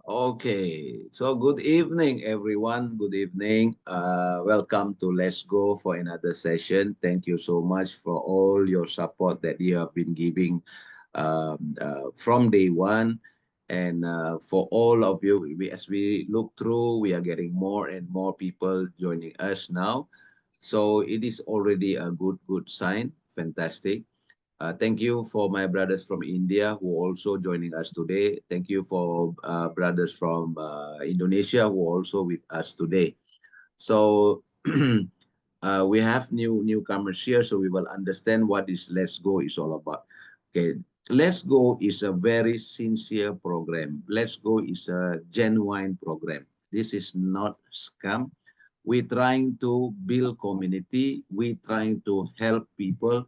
Okay, so good evening, everyone. Good evening. Welcome to Let's Go for another session. Thank you so much for all your support that you have been giving from day one. And for all of you, as we look through, we are getting more and more people joining us now. So it is already a good sign. Fantastic. Thank you for my brothers from India who also joining us today. Thank you for brothers from Indonesia who also with us today. So we have newcomers here, so we will understand what this Let's Go is all about. Okay, Let's Go is a very sincere program. Let's Go is a genuine program. This is not scam. We're trying to build community. We're trying to help people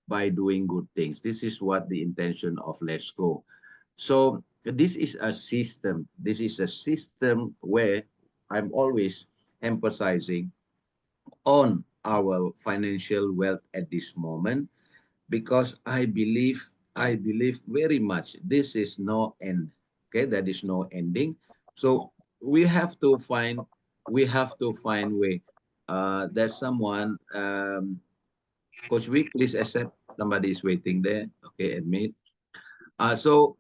by doing good things. This is what the intention of Let's Go. So this is a system. This is a system where I'm always emphasizing on our financial wealth at this moment because I believe very much this is no end. Okay, that is no ending. So we have to find way. There's someone Coach Vic, please accept. Somebody is waiting there. Okay, admit. So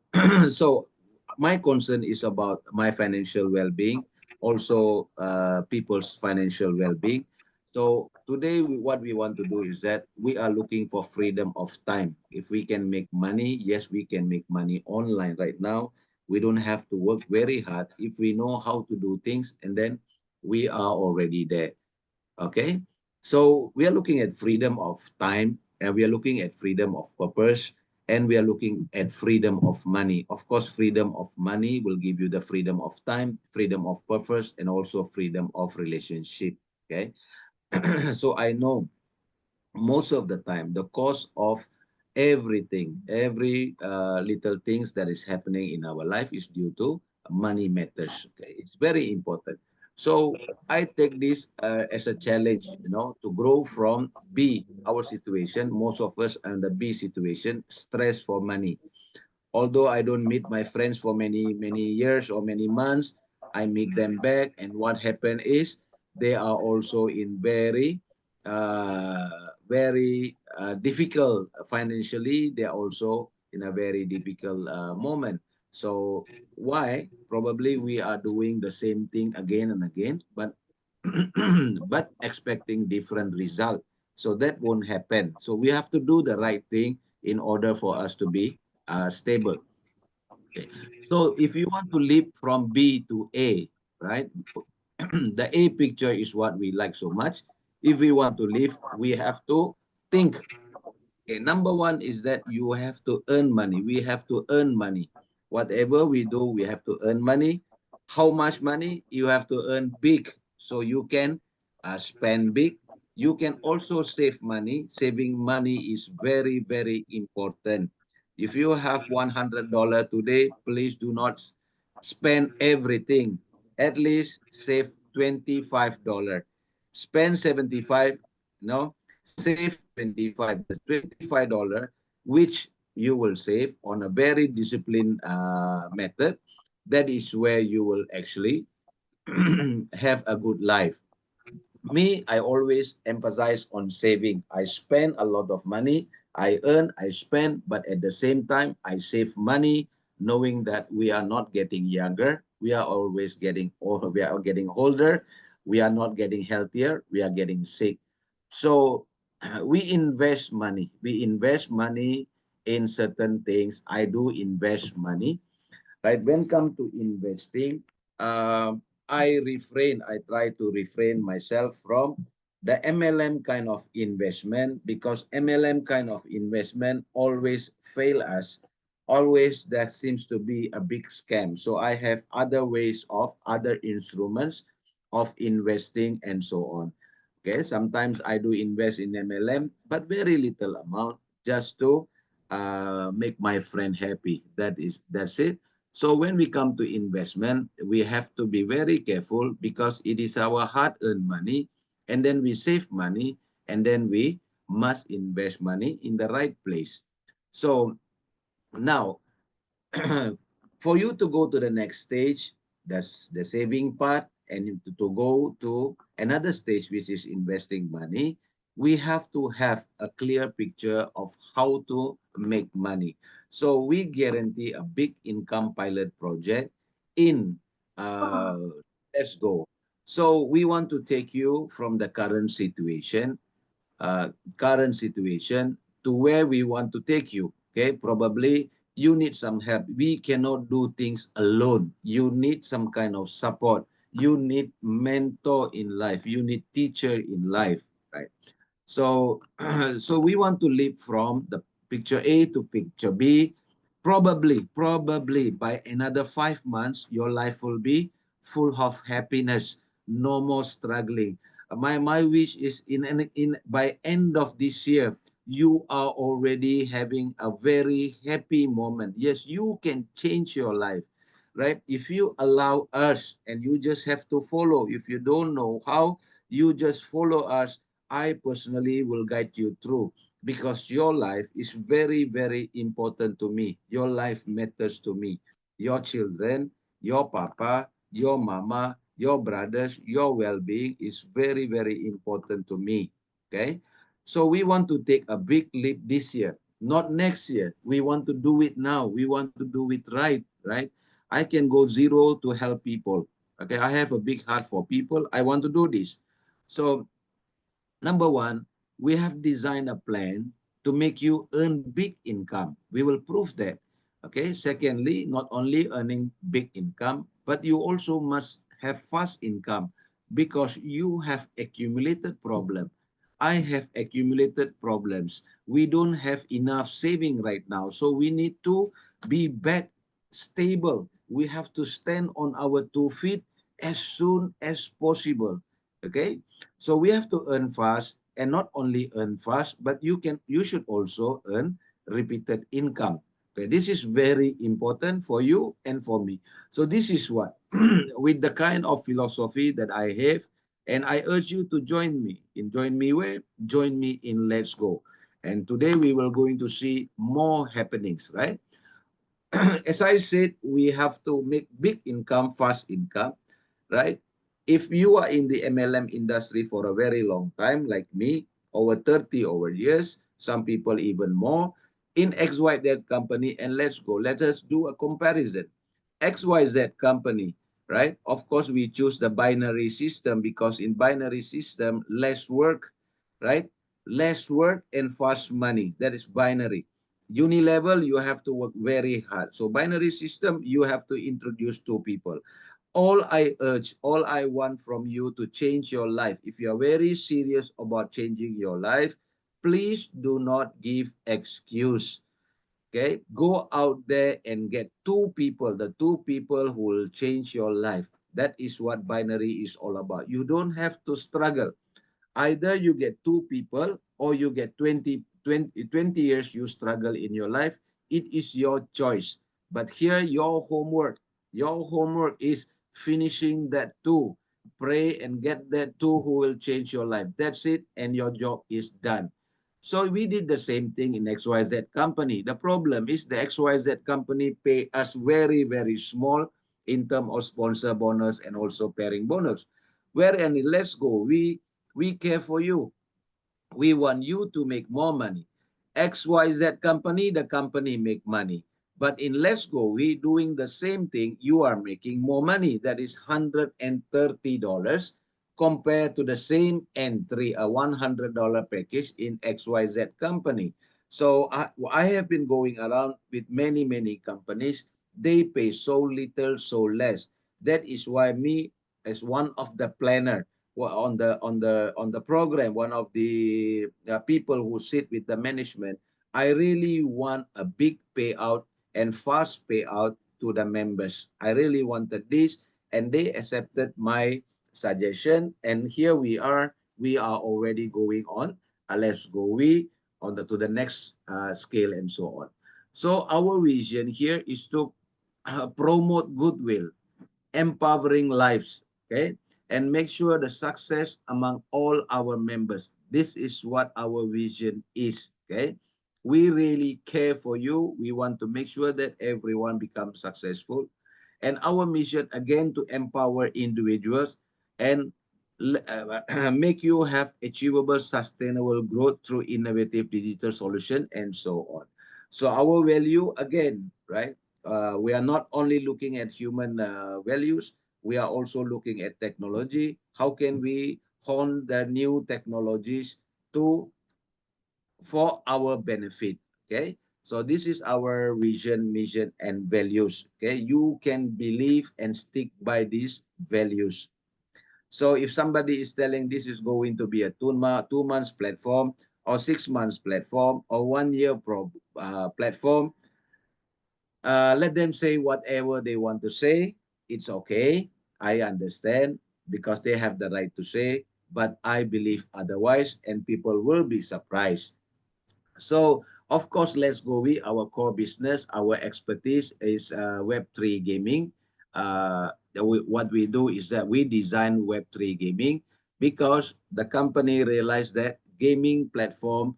so my concern is about my financial well-being, also people's financial well-being. So today, what we want to do is that we are looking for freedom of time. If we can make money, yes, we can make money online right now. We don't have to work very hard. If we know how to do things, and then we are already there. Okay, so we are looking at freedom of time, and we are looking at freedom of purpose, and we are looking at freedom of money. Of course, freedom of money will give you the freedom of time, freedom of purpose, and also freedom of relationship. Okay, so I know most of the time the cause of every little things that is happening in our life is due to money matters. Okay, it's very important. So I take this as a challenge, to grow from B, our situation. Most of us are in the B situation, stress for money. Although I don't meet my friends for many years or many months, I meet them back, and what happened is they are also in very difficult financially. They are also in a very difficult moment. So why? Probably we are doing the same thing again and again, but but expecting different result. So that won't happen. So we have to do the right thing in order for us to be stable. Okay. So if you want to leap from B to A, right? The A picture is what we like so much. If we want to live, we have to think. Okay, number one is that you have to earn money. We have to earn money. Whatever we do, we have to earn money. How much money? You have to earn big. So you can spend big. You can also save money. Saving money is very important. If you have $100 today, please do not spend everything. At least save $25. Spend 75, no, save 25. That's $25, which you will save on a very disciplined method. That is where you will actually have a good life. Me, I always emphasize on saving. I spend a lot of money. I earn, I spend, but at the same time, I save money, knowing that we are not getting younger. We are always getting old. We are getting older. We are not getting healthier. We are getting sick. So we invest money. We invest money in certain things. I do invest money, right? When come to investing, I try to refrain myself from the MLM kind of investment, because MLM kind of investment always fail us. Always that seems to be a big scam. So I have other ways of other instruments of investing and so on. Okay, sometimes I do invest in MLM, but very little amount, just to make my friend happy. That's it. So when we come to investment, we have to be very careful, because it is our hard-earned money, and then we save money, and then we must invest money in the right place. So now, for you to go to the next stage, That's the saving part. And to go to another stage, which is investing money, we have to have a clear picture of how to make money. So we guarantee a big income pilot project in uh, Let's Go. So we want to take you from the uh, current situation to where we want to take you. Okay, probably you need some help. We cannot do things alone. You need some kind of support. You need mentor in life. You need teacher in life, right? So, so we want to leap from the picture A to picture B. Probably by another 5 months, your life will be full of happiness, no more struggling. My wish is in by end of this year, you are already having a very happy moment. Yes, you can change your life, right? If you allow us, and you just have to follow. If you don't know how, you just follow us. I personally will guide you through, because your life is very, very important to me. Your life matters to me. Your children, your papa, your mama, your brothers, your well-being is very, very important to me. Okay? So we want to take a big leap this year, not next year. We want to do it now. We want to do it right, right? I can go zero to help people. Okay, I have a big heart for people. I want to do this. So number one, we have designed a plan to make you earn big income. We will prove that. Okay. Secondly, not only earning big income, but you also must have fast income, because you have accumulated problem. I have accumulated problems. We don't have enough saving right now. So we need to be back stable. We have to stand on our 2 feet as soon as possible. Okay. So we have to earn fast, and not only earn fast, but you should also earn repeated income. Okay, this is very important for you and for me. So this is what, with the kind of philosophy that I have, and I urge you to join me. In join me where? Join me in Let's Go. And today we will going to see more happenings, right? As I said, we have to make big income, fast income, right? If you are in the MLM industry for a very long time, like me, over 30 over years, some people even more, in XYZ company, and let's go, let us do a comparison. XYZ company, right? Of course, we choose the binary system, because in binary system, less work, right? Less work and fast money. That is binary. Unilevel, you have to work very hard. So binary system, you have to introduce two people. All I urge, all I want from you to change your life, if you are very serious about changing your life, please do not give excuse. Okay, go out there and get two people, the two people who will change your life. That is what binary is all about. You don't have to struggle. Either you get two people, or you get 20 years you struggle in your life. It is your choice. But here, your homework is finishing that two. Pray and get that two who will change your life. That's it, and your job is done. So we did the same thing in XYZ company. The problem is the XYZ company pay us very, very small in terms of sponsor bonus and also pairing bonus. Where in Let's Go, we care for you. We want you to make more money. XYZ company, the company make money. But in Let's Go, we doing the same thing. You are making more money. That is $130 compared to the same entry, a $100 package in XYZ company. So I have been going around with many, many companies. They pay so little, so less. That is why me, as one of the planner, on the program, one of the people who sit with the management, I really want a big payout and fast payout to the members. I really wanted this, and they accepted my suggestion. And here we are. We are already going on. Let's go. We on the to the next scale and so on. So our vision here is to promote goodwill, empowering lives, okay, and make sure the success among all our members. This is what our vision is, okay. We really care for you. We want to make sure that everyone becomes successful. And our mission again to empower individuals and make you have achievable sustainable growth through innovative digital solution and so on. So our value again, right? We are not only looking at human values, we are also looking at technology. How can we hone the new technologies to for our benefit? Okay, so this is our vision, mission, and values. Okay, you can believe and stick by these values. So if somebody is telling this is going to be a 2 months platform or 6 months platform or 1 year platform, let them say whatever they want to say. It's okay. I understand because they have the right to say, but I believe otherwise, and people will be surprised. So, of course, Let's Go. Our core business, our expertise is Web3 gaming. What we do is that we design Web3 gaming because the company realized that gaming platform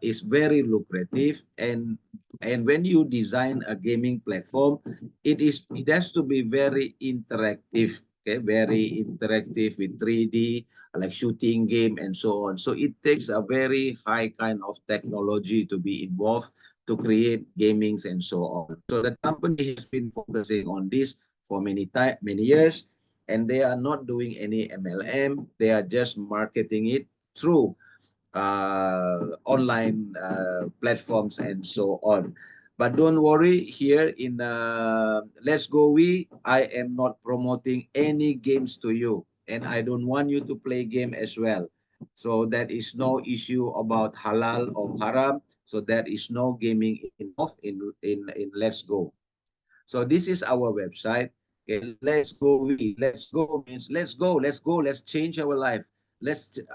is very lucrative, and when you design a gaming platform, it has to be very interactive. Okay, very interactive with 3D, like shooting game and so on. So it takes a very high kind of technology to be involved to create gamings and so on. So the company has been focusing on this for many years, and they are not doing any MLM. They are just marketing it through online platforms and so on. But don't worry, here in Let's Go I am not promoting any games to you, and I don't want you to play game as well. So that is no issue about halal or haram. So there is no gaming involved in Let's Go. So this is our website. Okay, let's go. Let's go means let's go. Let's go. Let's change our life.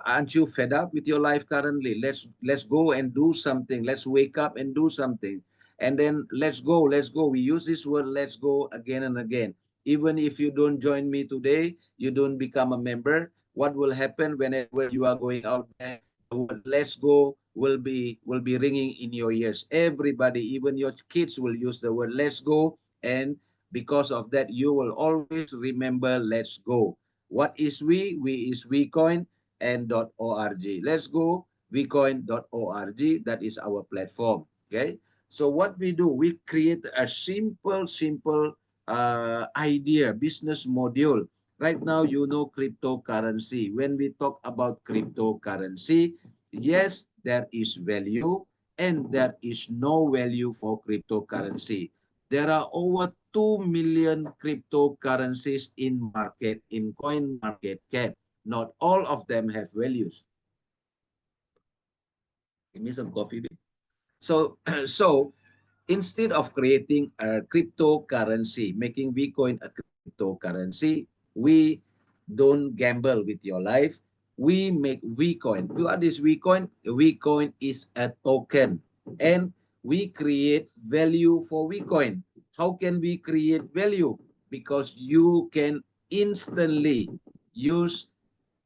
Aren't you fed up with your life currently? Let's go and do something. Let's wake up and do something. And then let's go. Let's go. We use this word let's go again and again. Even if you don't join me today, you don't become a member. What will happen whenever you are going out there? The word let's go will be ringing in your ears. Everybody, even your kids, will use the word let's go, and because of that you will always remember let's go. What is we is WeCoin and .org. Let's go WeCoin.org. That is our platform. Okay, so what we do, we create a simple idea, business module. Right now, cryptocurrency. When we talk about cryptocurrency, yes, there is value and there is no value for cryptocurrency. There are over 2 million cryptocurrencies in market, in coin market cap. Not all of them have values. Give me some coffee. So, so instead of creating a cryptocurrency, making Bitcoin a cryptocurrency, we don't gamble with your life. We make Bitcoin. What is Bitcoin? Bitcoin is a token, and we create value for Bitcoin. How can we create value? Because you can instantly use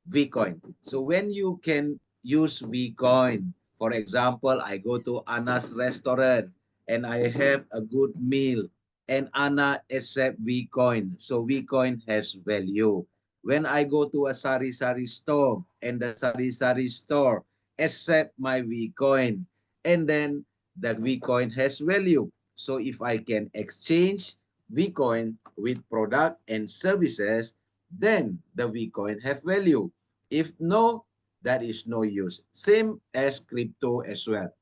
Vcoin. So when you can use Vcoin, for example, I go to Anna's restaurant and I have a good meal and Anna accept Vcoin. So Vcoin has value. When I go to a sari-sari store and the sari-sari store accept my Vcoin, and then the Vcoin has value. So if I can exchange Vcoin with product and services, then the Vcoin have value. If no, that is no use. Same as crypto as well.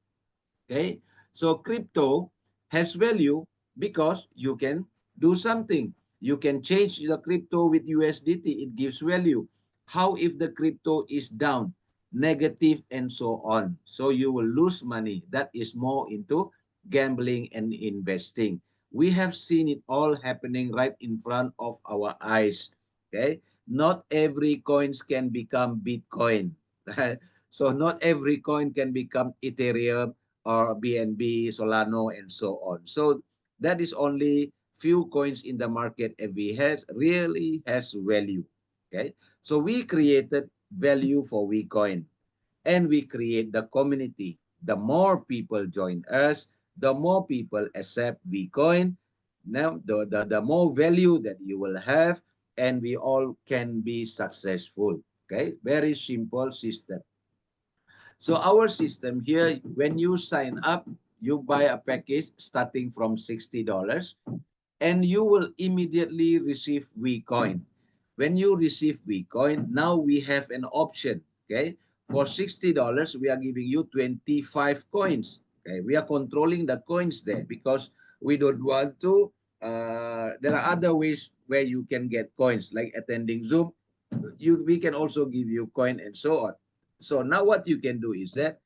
Okay, so crypto has value because you can do something. You can change the crypto with USDT. It gives value. How if the crypto is down, negative, and so on? So you will lose money. That is more into gambling and investing. We have seen it all happening right in front of our eyes. Okay, not every coins can become Bitcoin. So not every coin can become Ethereum or BNB, Solano, and so on. So that is only few coins in the market every has really has value. Okay, so we created value for WeCoin, and we create the community. The more people join us, the more people accept WeCoin, Now, the more value that you will have, and we all can be successful. Okay, very simple system. So our system here, when you sign up, you buy a package starting from $60, and you will immediately receive Vcoin. When you receive Vcoin, now we have an option. Okay, for $60, we are giving you 25 coins. Okay, we are controlling the coins there because we don't want to. There are other ways where you can get coins, like attending Zoom. We can also give you coin and so on. So now what you can do is that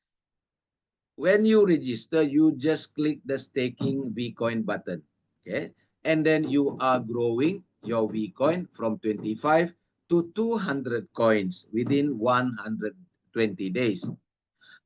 when you register, you just click the staking Vcoin button. Okay. And then you are growing your Vcoin from 25 to 200 coins within 120 days.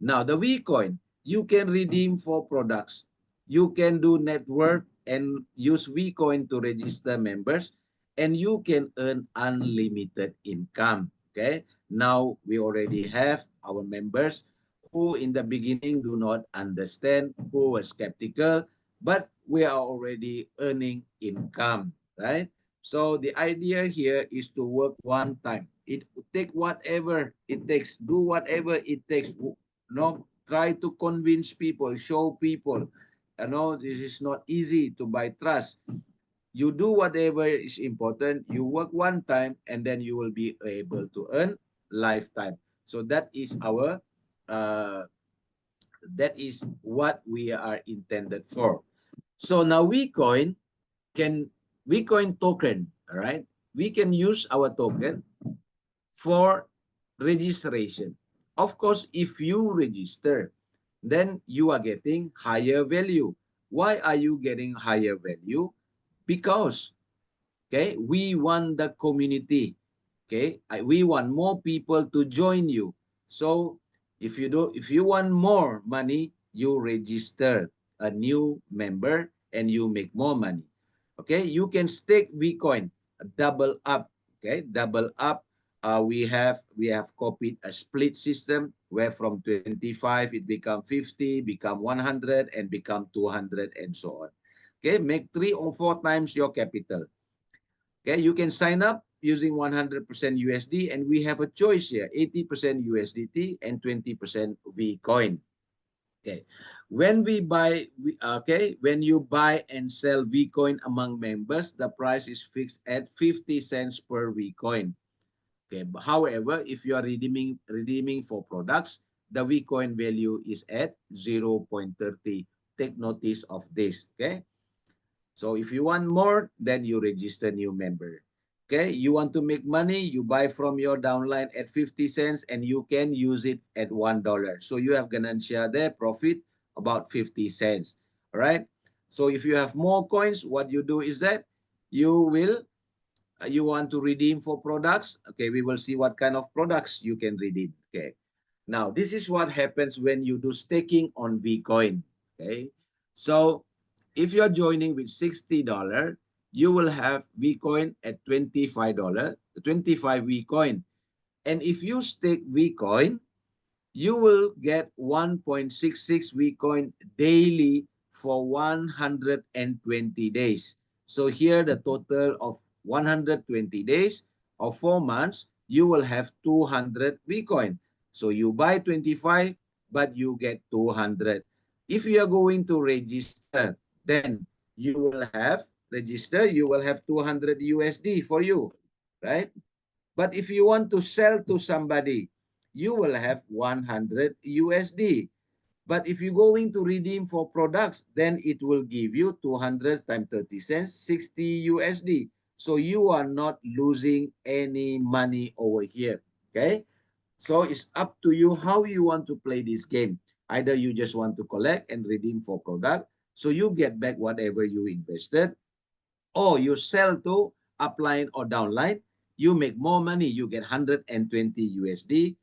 Now, the Vcoin, you can redeem for products. You can do network and use Vcoin to register members, and you can earn unlimited income. Okay. Now, we already have our members who in the beginning do not understand, who were skeptical, but we are already earning income, right? So the idea here is to work one time. It take whatever it takes, do whatever it takes. No, try to convince people, show people, this is not easy to buy trust. You do whatever is important, you work one time, and then you will be able to earn lifetime. So uh, that is what we are intended for. So now WeCoin token, all right? We can use our token for registration. Of course, if you register, then you are getting higher value. Why are you getting higher value? Because, okay, we want the community. Okay, we want more people to join you. So if you want more money, you register a new member and you make more money. Okay, you can stake Vcoin, double up. Okay, double up. We have copied a split system where from 25 it become 50, become 100, and become 200, and so on. Okay, make 3 or 4 times your capital. Okay, you can sign up using 100% USD, and we have a choice here: 80% USDT and 20% Vcoin. Okay, when you buy and sell Vcoin among members, the price is fixed at 50 cents per Vcoin. Okay, but however, if you are redeeming for products, the Vcoin value is at 0.30. Take notice of this. Okay. So if you want more, then you register new member. Okay, you want to make money, you buy from your downline at 50 cents and you can use it at $1. So you have ganancia there, profit about 50 cents. All right. So if you have more coins, what you do is that you want to redeem for products. Okay, we will see what kind of products you can redeem. Okay. Now, this is what happens when you do staking on Vcoin. Okay. So if you're joining with $60, you will have Vcoin at $25, 25 Vcoin. And if you stake Vcoin, you will get 1.66 Vcoin daily for 120 days. So here the total of 120 days or 4 months, you will have 200 Vcoin. So you buy 25, but you get 200. If you are going to register, then you will have 200 USD for you, right? But if you want to sell to somebody, you will have 100 USD. But if you're going to redeem for products, then it will give you 200 times 30 cents, 60 USD. So you are not losing any money over here. Okay. So it's up to you how you want to play this game. Either you just want to collect and redeem for product, so you get back whatever you invested, or you sell to upline or downline, you make more money, you get 120 USD.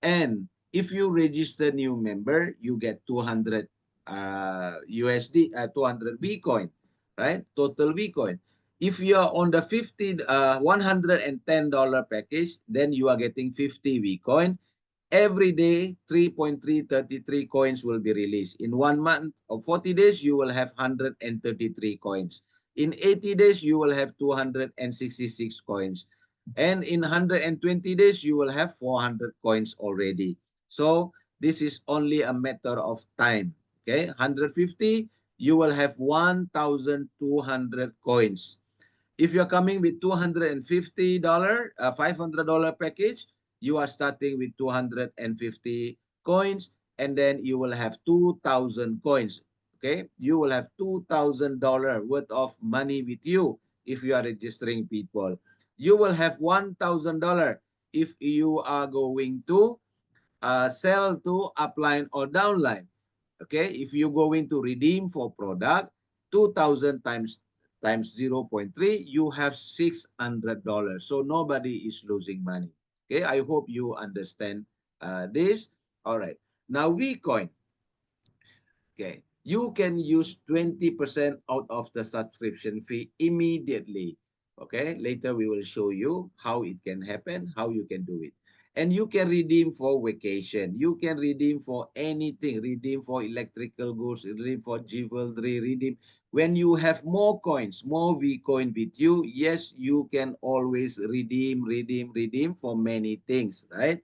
And if you register new member, you get 200 USD, 200 Vcoin, right? Total Vcoin. If you are on the $110 package, then you are getting 50 Vcoin. Every day, 3.333 coins will be released. In 1 month or 40 days, you will have 133 coins. In 80 days, you will have 266 coins. And in 120 days, you will have 400 coins already. So this is only a matter of time. Okay, 150, you will have 1,200 coins. If you're coming with $250, $500 package, you are starting with 250 coins, and then you will have 2,000 coins. Okay, you will have $2,000 worth of money with you if you are registering people. You will have $1,000 if you are going to sell to upline or downline. Okay, if you're going to redeem for product, 2,000 times 0.3, you have $600. So nobody is losing money. Okay, I hope you understand this. All right. Now VCoin. Okay, you can use 20% out of the subscription fee immediately. Okay, later we will show you how it can happen, how you can do it. And you can redeem for vacation. You can redeem for anything. Redeem for electrical goods, redeem for jewelry, redeem. When you have more coins, more VCoin with you, yes, you can always redeem for many things, right?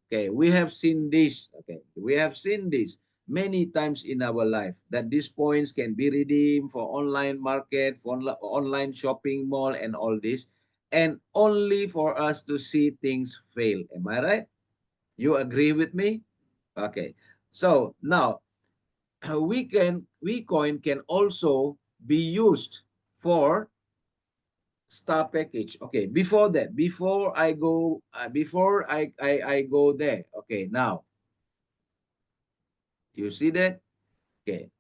Okay, we have seen this. Okay, we have seen this many times in our life that these points can be redeemed for online market, for online shopping mall, and all this, and only for us to see things fail. Am I right? You agree with me? Okay. So now WeCoin can also be used for star package. Okay. Before that, before I go there. Okay. Now you see that? Okay.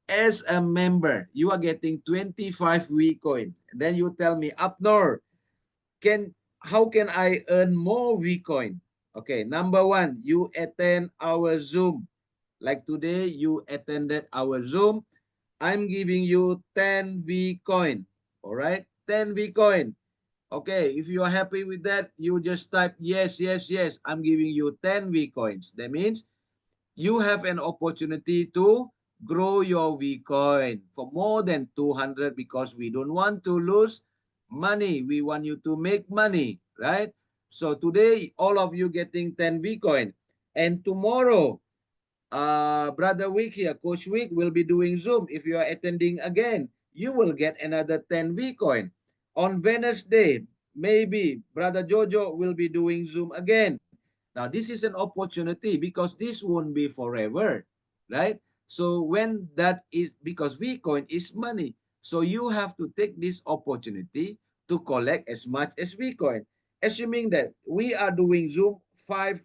As a member, you are getting 25 WeCoin. And then you tell me, Abnor, how can I earn more WeCoin? Okay, number one, you attend our Zoom. Like today, you attended our Zoom. I'm giving you 10 WeCoin. All right, 10 WeCoin. Okay, if you are happy with that, you just type yes, yes, yes. I'm giving you 10 WeCoins. That means you have an opportunity to grow your VCoin for more than 200 because we don't want to lose money. We want you to make money, right? So today, all of you getting 10 VCoin. And tomorrow, Brother Wick here, Coach Wick will be doing Zoom. If you are attending again, you will get another 10 VCoin. On Wednesday, maybe Brother Jojo will be doing Zoom again. Now, this is an opportunity because this won't be forever, right? So when that is, because VCoin is money, so you have to take this opportunity to collect as much as VCoin. Assuming that we are doing Zoom five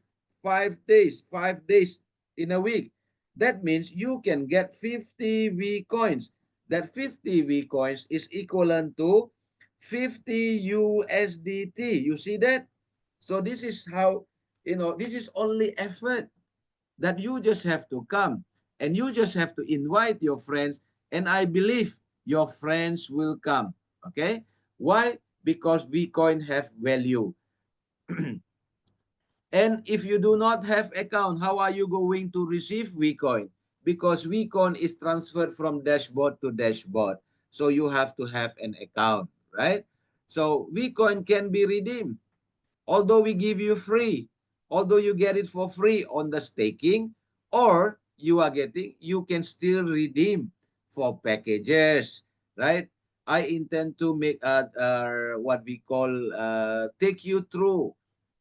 days in a week, that means you can get 50 VCoins. That 50 VCoins is equivalent to 50 USDT. You see that? So this is how, this is only effort that you just have to come and you just have to invite your friends. And I believe your friends will come. Okay. Why? Because VCoin have value. And if you do not have account, how are you going to receive VCoin? Because VCoin is transferred from dashboard to dashboard. So you have to have an account, right? So VCoin can be redeemed. Although we give you free, although you get it for free on the staking, or you can still redeem for packages, right? I intend to make what we call take you through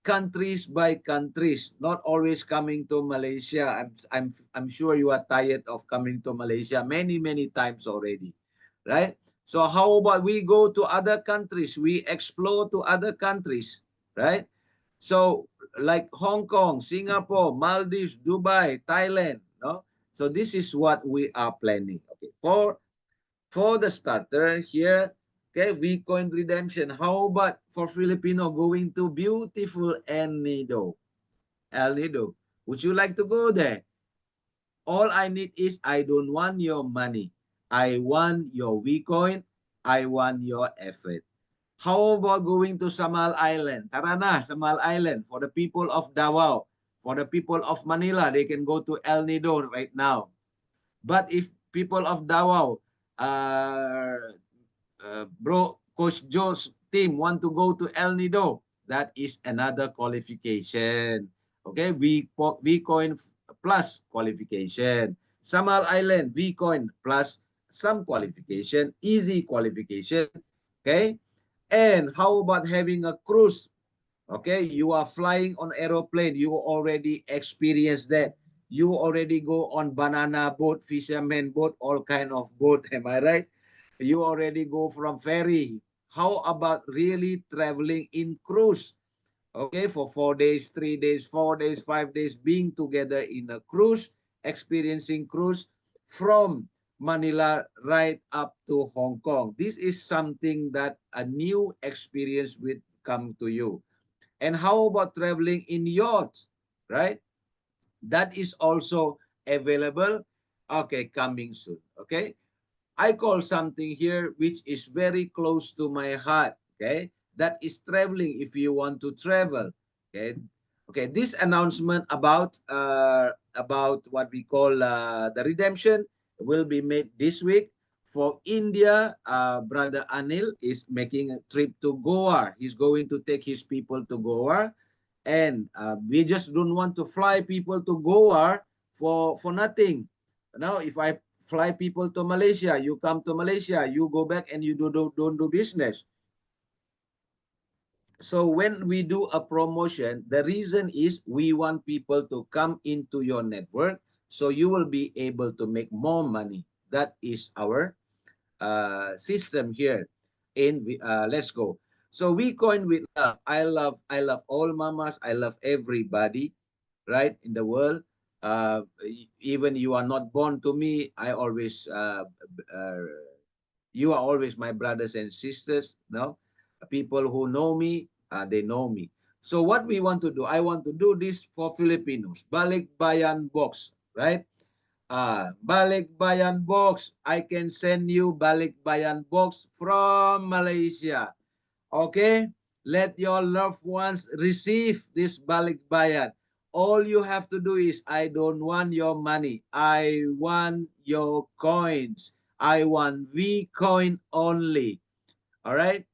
countries by countries, not always coming to Malaysia. I'm sure you are tired of coming to Malaysia many times already, right? So how about we go to other countries, we explore to other countries, right? So like Hong Kong, Singapore, Maldives, Dubai, Thailand, no? So this is what we are planning. Okay, for the starter here, okay, VCoin redemption. How about for Filipino going to beautiful El Nido? El Nido. Would you like to go there? All I need is I don't want your money. I want your VCoin. I want your effort. How about going to Samal Island? Tara na, Samal Island. For the people of Davao, for the people of Manila, they can go to El Nido right now. But if people of Davao, uh, bro, Coach Joe's team want to go to El Nido. That is another qualification. Okay, Vcoin plus qualification. Samal Island, Vcoin plus some qualification, easy qualification. Okay, and how about having a cruise? Okay, you are flying on aeroplane. You already experienced that. You already go on banana boat, fisherman boat, all kind of boat. Am I right? You already go from ferry. How about really traveling in cruise? Okay, for 4 days, 3 days, 4 days, 5 days, being together in a cruise, experiencing cruise from Manila right up to Hong Kong. This is something that a new experience will come to you. And how about traveling in yachts, right? That is also available. Okay, coming soon. Okay, I call something here which is very close to my heart. Okay, that is traveling. If you want to travel, okay, okay. This announcement about what we call the redemption will be made this week. For India, brother Anil is making a trip to Goa. He's going to take his people to Goa, and we just don't want to fly people to Goa for nothing. Now, if I fly people to Malaysia, you come to Malaysia, you go back and you don't do business. So when we do a promotion, the reason is we want people to come into your network so you will be able to make more money. That is our system here in Let's Go. So we coin with love. I love all mamas. I love everybody, right, in the world. Even you are not born to me, I always uh, you are always my brothers and sisters. No, people who know me, they know me. So what we want to do, I want to do this for Filipinos. Balikbayan box, right? Balikbayan box. I can send you balikbayan box from Malaysia. Okay? Let your loved ones receive this balikbayan. All you have to do is, I don't want your money. I want your coins. I want V coin only. All right?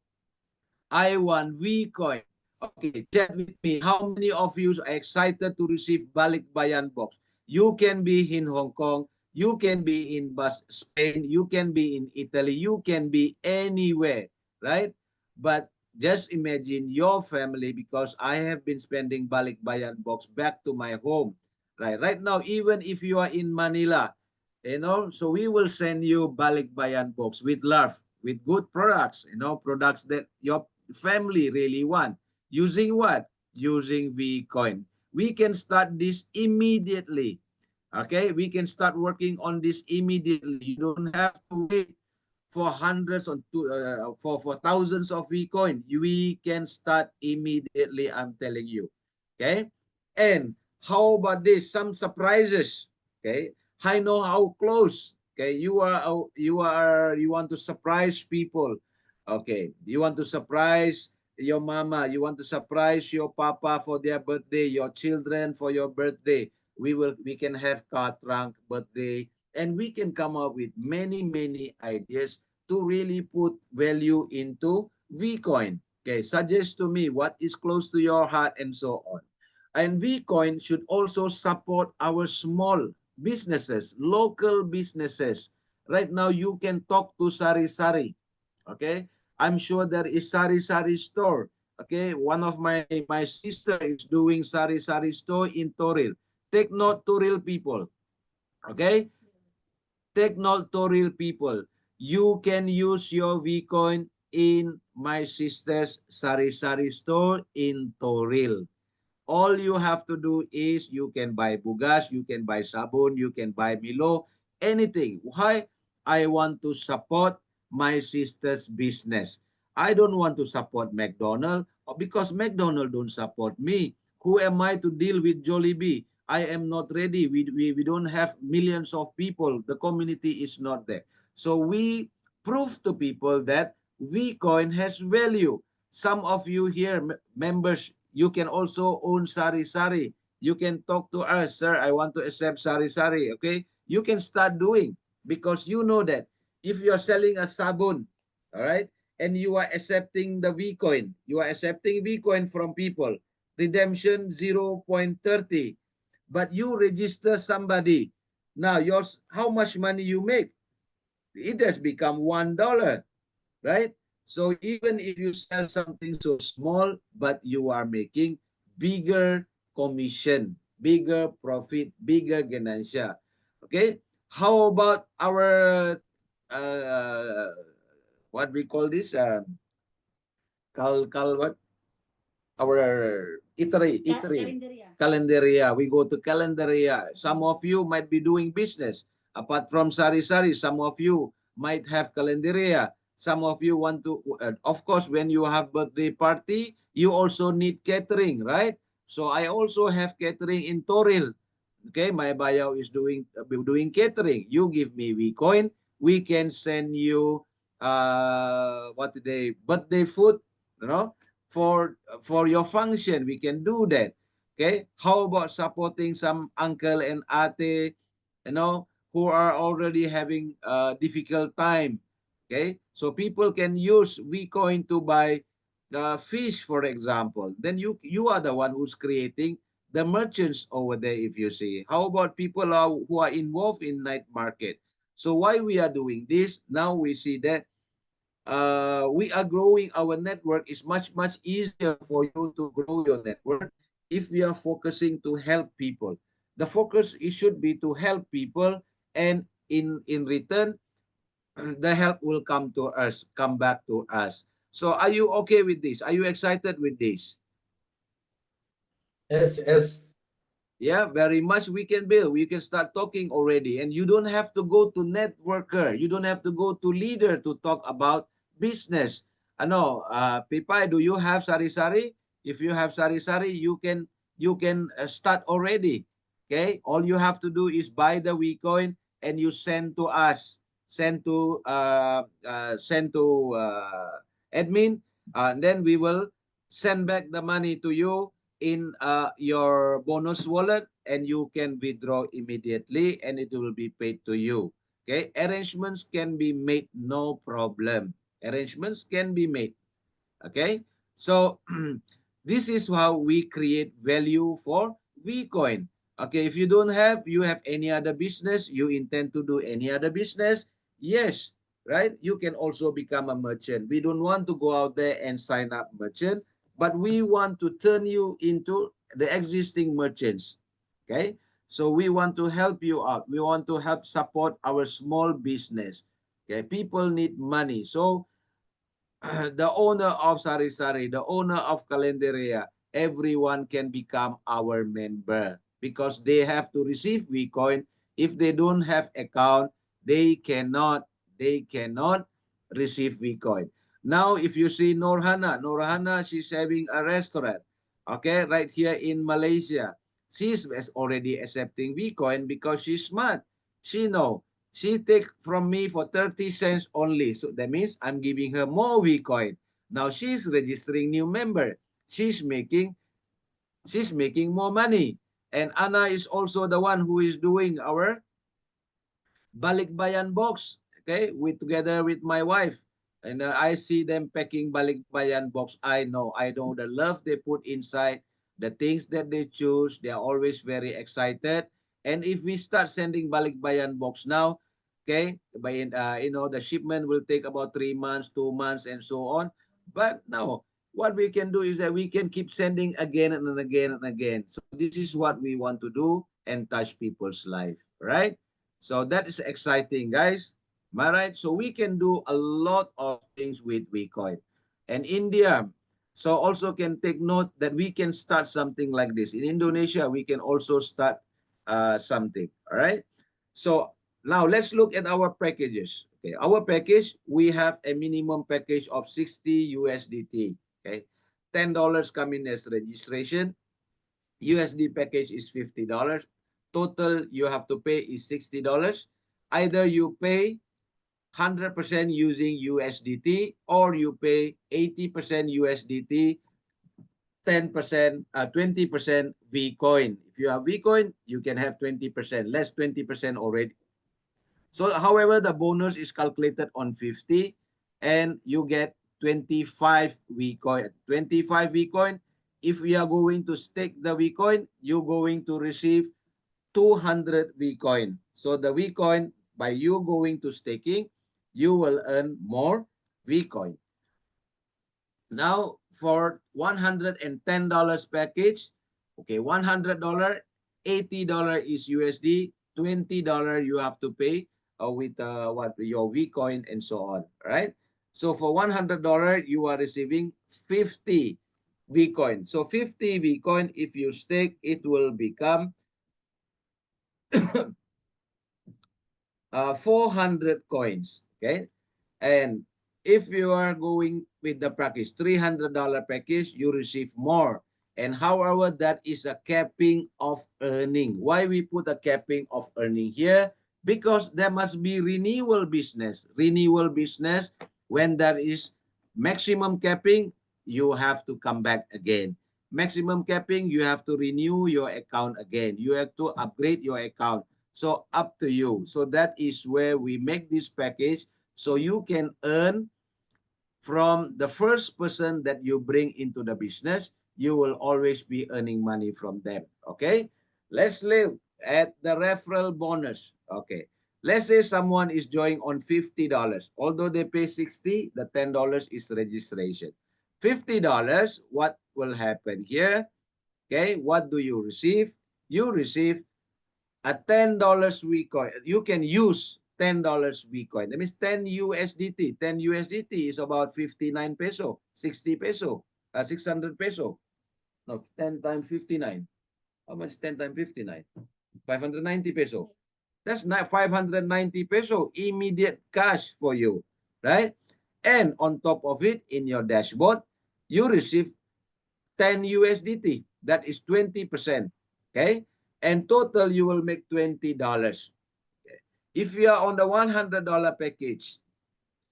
I want V coin. Okay, chat with me. How many of you are excited to receive balikbayan box? You can be in Hong Kong. You can be in Spain. You can be in Italy. You can be anywhere, right? But just imagine your family, because I have been spending balikbayan box back to my home, right? Right now, even if you are in Manila, so we will send you balikbayan box with love, with good products, products that your family really want. Using what? Using Vcoin. We can start this immediately. Okay, we can start working on this immediately. You don't have to wait for hundreds for thousands of Vcoin. We can start immediately, I'm telling you. Okay, and how about this? Some surprises. Okay, I know how close. Okay, you want to surprise people. Okay, you want to surprise your mama, you want to surprise your papa for their birthday, your children for your birthday. We can have car trunk birthday, and we can come up with many ideas to really put value into Vcoin. Okay, suggest to me what is close to your heart and so on. And Vcoin should also support our small businesses, local businesses. Right now, you can talk to Sari Sari. Okay, I'm sure there is Sari Sari store. Okay, one of my sister is doing Sari Sari store in Toril. Take note, Toril people. Okay, take note, Toril people. You can use your Vcoin in my sister's Sari Sari store in Toril. All you have to do is you can buy bugas, you can buy sabon, you can buy Milo, anything. Why? I want to support my sister's business. I don't want to support McDonald because McDonald don't support me. Who am I to deal with Jollibee? I am not ready. We don't have millions of people. The community is not there. So we prove to people that Vcoin has value. Some of you here, members, you can also own Sari Sari. You can talk to us, sir. I want to accept Sari Sari. Okay, you can start doing, because you know that if you're selling a sabon, all right, and you are accepting the Vcoin. You are accepting Vcoin from people. Redemption 0.30. But you register somebody. Now, yours, how much money you make? It has become $1, right? So even if you sell something so small, but you are making bigger commission, bigger profit, bigger ganancia. Okay. How about our uh, what we call this? What? Our eatery. Calendaria. We go to Calendaria. Some of you might be doing business. Apart from Sari-Sari, some of you might have Calendaria. Some of you want to, of course, when you have birthday party, you also need catering, right? So I also have catering in Toril. Okay, my bio is doing catering. You give me Vcoin, we can send you what today birthday food, you know, for your function. We can do that. Okay, how about supporting some uncle and ate, you know, who are already having a difficult time? Okay, so people can use Vcoin to buy fish, for example. Then you are the one who's creating the merchants over there. If you see, how about people who are involved in night market? So why we are doing this now, we see that we are growing our network. Is much easier for you to grow your network if we are focusing to help people. The focus, it should be to help people, and in return the help will come back to us. So are you okay with this? Are you excited with this? Yes, yes. Yeah, very much. We can build. We can start talking already. And you don't have to go to networker. You don't have to go to leader to talk about business. Ano, Pipay, do you have sari-sari? If you have sari-sari, you can start already. Okay? All you have to do is buy the Vcoin and you send to us. Send to admin. And then we will send back the money to you in your bonus wallet, and you can withdraw immediately and it will be paid to you. Okay, arrangements can be made, no problem. Arrangements can be made. Okay, so this is how we create value for Vcoin. Okay, if you have any other business, you intend to do any other business, yes, right? You can also become a merchant. We don't want to go out there and sign up merchant, but we want to turn you into the existing merchants. Okay, so we want to help you out. We want to help support our small business. Okay, people need money. So the owner of Sari Sari, the owner of Calendaria, everyone can become our member because they have to receive Vcoin. If they don't have account, they cannot they cannot receive Vcoin. Now, if you see Norhana, she's having a restaurant, okay, right here in Malaysia. She's already accepting Vcoin because she's smart. She know she take from me for 30 cents only. So that means I'm giving her more Vcoin. Now she's registering new member. She's making she's making more money. And Anna is also the one who is doing our balikbayan box, okay, with together with my wife. And I see them packing balikbayan box. I know the love they put inside, the things that they choose. They are always very excited. And if we start sending balikbayan box now, okay, by the shipment will take about 3 months, 2 months, and so on. But now, what we can do is that we can keep sending again and again and again. So this is what we want to do and touch people's life, right? So that is exciting, guys. Am I right? So we can do a lot of things with Bitcoin. And India, so also can take note that we can start something like this. In Indonesia, we can also start something. All right. So now let's look at our packages. Okay, our package, we have a minimum package of 60 USDT. Okay, $10 coming as registration. USD package is $50. Total you have to pay is $60. Either you pay 100% using USDT or you pay 80% USDT, 10%, 20% Vcoin. If you have Vcoin, you can have 20%, less 20% already. So, however, the bonus is calculated on 50 and you get 25 Vcoin. 25 Vcoin. If we are going to stake the Vcoin, you're going to receive 200 Vcoin. So the Vcoin, by you going to staking, you will earn more Vcoin. Now for $110 package, okay, $100, $80 is USD, $20 you have to pay with what your Vcoin and so on, right? So for $100 you are receiving 50 Vcoin. So 50 Vcoin, if you stake, it will become 400 coins, okay? And if you are going with the package, $300 package, you receive more. And however, that is a capping of earning. Why we put a capping of earning here? Because there must be renewal business. Renewal business, when there is maximum capping, you have to come back again. Maximum capping, you have to renew your account again. You have to upgrade your account. So up to you. So that is where we make this package so you can earn from the first person that you bring into the business. You will always be earning money from them. Okay, let's look at the referral bonus. Okay, let's say someone is joining on $50. Although they pay 60, the $10 is registration. $50, what will happen here? Okay, what do you receive? You receive a $10 Vcoin. You can use $10 Vcoin. That means 10 USDT. 10 USDT is about 59 peso, 60 peso, 600 peso. No, 10 times 59. How much 10 times 59? 590 peso. That's not 590 peso immediate cash for you, right? And on top of it, in your dashboard, you receive 10 USDT. That is 20%. Okay? And total, you will make $20. Okay. If you are on the $100 package,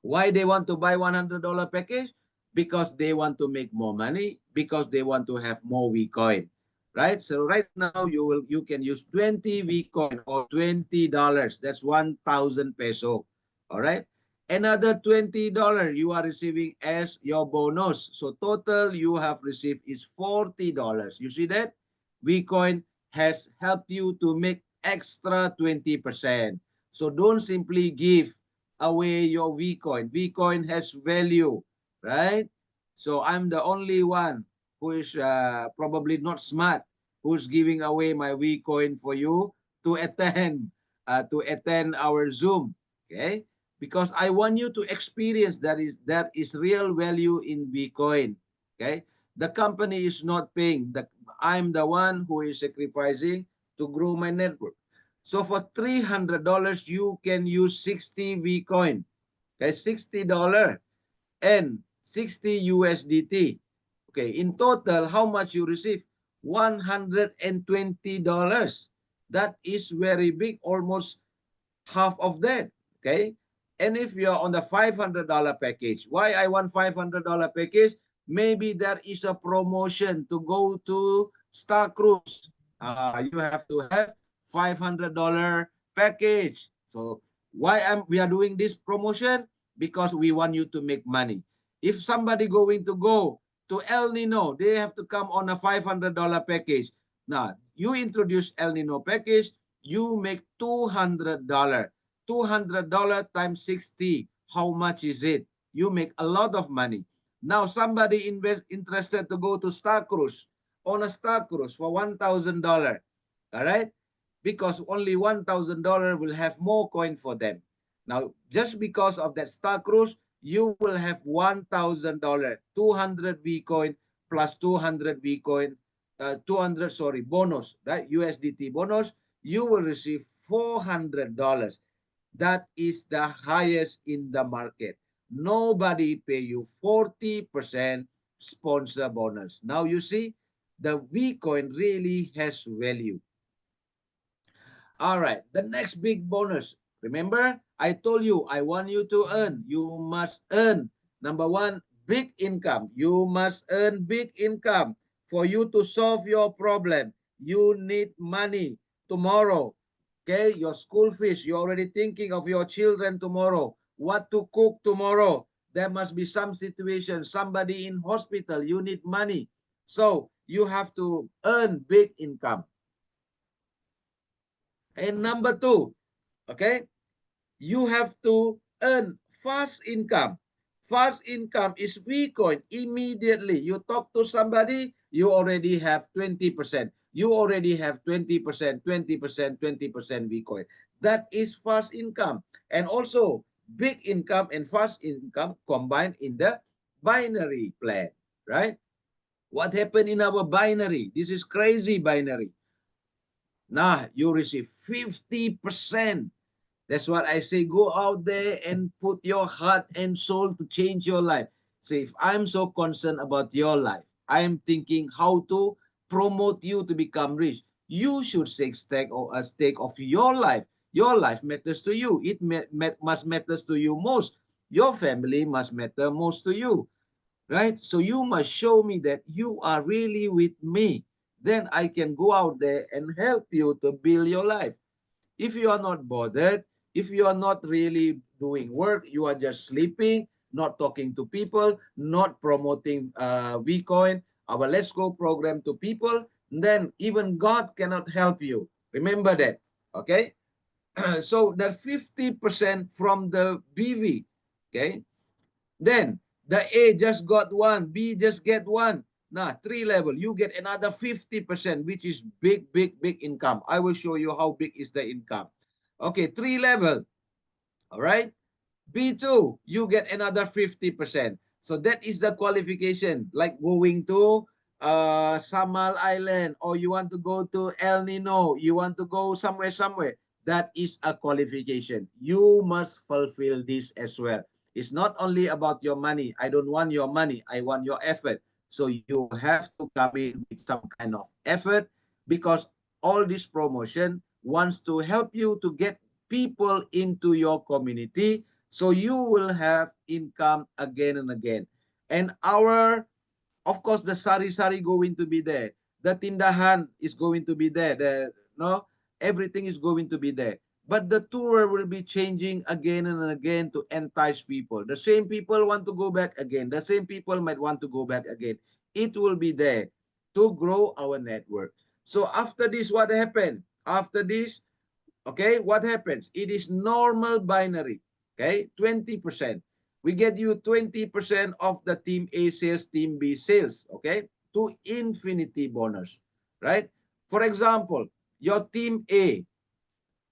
why they want to buy $100 package? Because they want to make more money, because they want to have more Vcoin. Right? So right now you can use 20 Vcoin or $20. That's 1,000 peso. All right? Another $20 you are receiving as your bonus. So total you have received is $40. You see that? Vcoin has helped you to make extra 20%. So don't simply give away your Vcoin. Vcoin has value, right? So I'm the only one who is probably not smart, who's giving away my Vcoin for you to attend our Zoom, okay? Because I want you to experience that is real value in Vcoin, okay? The company is not paying. I'm the one who is sacrificing to grow my network. So for $300, you can use 60 Vcoin, okay? $60 and 60 USDT. Okay, in total, how much you receive? $120. That is very big, almost half of that. Okay, and if you're on the $500 package, why I want $500 package? Maybe there is a promotion to go to Star Cruise. You have to have $500 package. So why we are doing this promotion? Because we want you to make money. If somebody going to go to El Nino, they have to come on a $500 package. Now, you introduce El Nino package, you make $200. $200 times 60. How much is it? You make a lot of money. Now, somebody interested to go to Star Cruise, on a Star Cruise for $1,000. All right? Because only $1,000 will have more coin for them. Now, just because of that Star Cruise, you will have $1,000, 200 Vcoin plus 200 Vcoin, 200, sorry, bonus, right? USDT bonus. You will receive $400. That is the highest in the market. Nobody pay you 40% sponsor bonus. Now you see, the Vcoin really has value. All right, the next big bonus. Remember, I told you, I want you to earn. You must earn. Number one, big income. You must earn big income. For you to solve your problem, you need money tomorrow. Okay, your school fees, you're already thinking of your children tomorrow. What to cook tomorrow. there must be some situation, somebody in hospital, you need money. So you have to earn big income. And number two, okay, you have to earn fast income. Fast income is Vcoin. Immediately you talk to somebody, you already have 20%. You already have 20%, 20%, 20% Vcoin. That is fast income. And also big income and fast income combined in the binary plan, right? What happened in our binary? This is crazy binary. Nah, you receive 50%. That's what I say. Go out there and put your heart and soul to change your life. So if I'm so concerned about your life, I'm thinking how to promote you to become rich. You should take stake or a stake of your life. Your life matters to you. It must matters to you most. Your family must matter most to you, right? So you must show me that you are really with me. Then I can go out there and help you to build your life. If you are not bothered, if you are not really doing work, you are just sleeping, not talking to people, not promoting Vcoin, our Let's Go program to people, then even God cannot help you. Remember that, okay? So that 50% from the BV, okay? Then the A just got one, B just get one. Now, three level, you get another 50%, which is big, big, big income. I will show you how big is the income. Okay, three level, all right? B2, you get another 50%. So that is the qualification, like going to Samal Island, or you want to go to El Nino, you want to go somewhere. That is a qualification. You must fulfill this as well. It's not only about your money. I don't want your money. I want your effort. So you have to come in with some kind of effort, because all this promotion wants to help you to get people into your community, so you will have income again and again. And our, of course, the sari-sari going to be there. The tindahan is going to be there. No, everything is going to be there. But the tour will be changing again and again to entice people. The same people want to go back again. The same people might want to go back again. It will be there to grow our network. So after this, what happened? After this, okay, what happens? It is normal binary. Okay, 20%. We get you 20% of the team A sales, team B sales. Okay, to infinity bonus, right? For example, your team A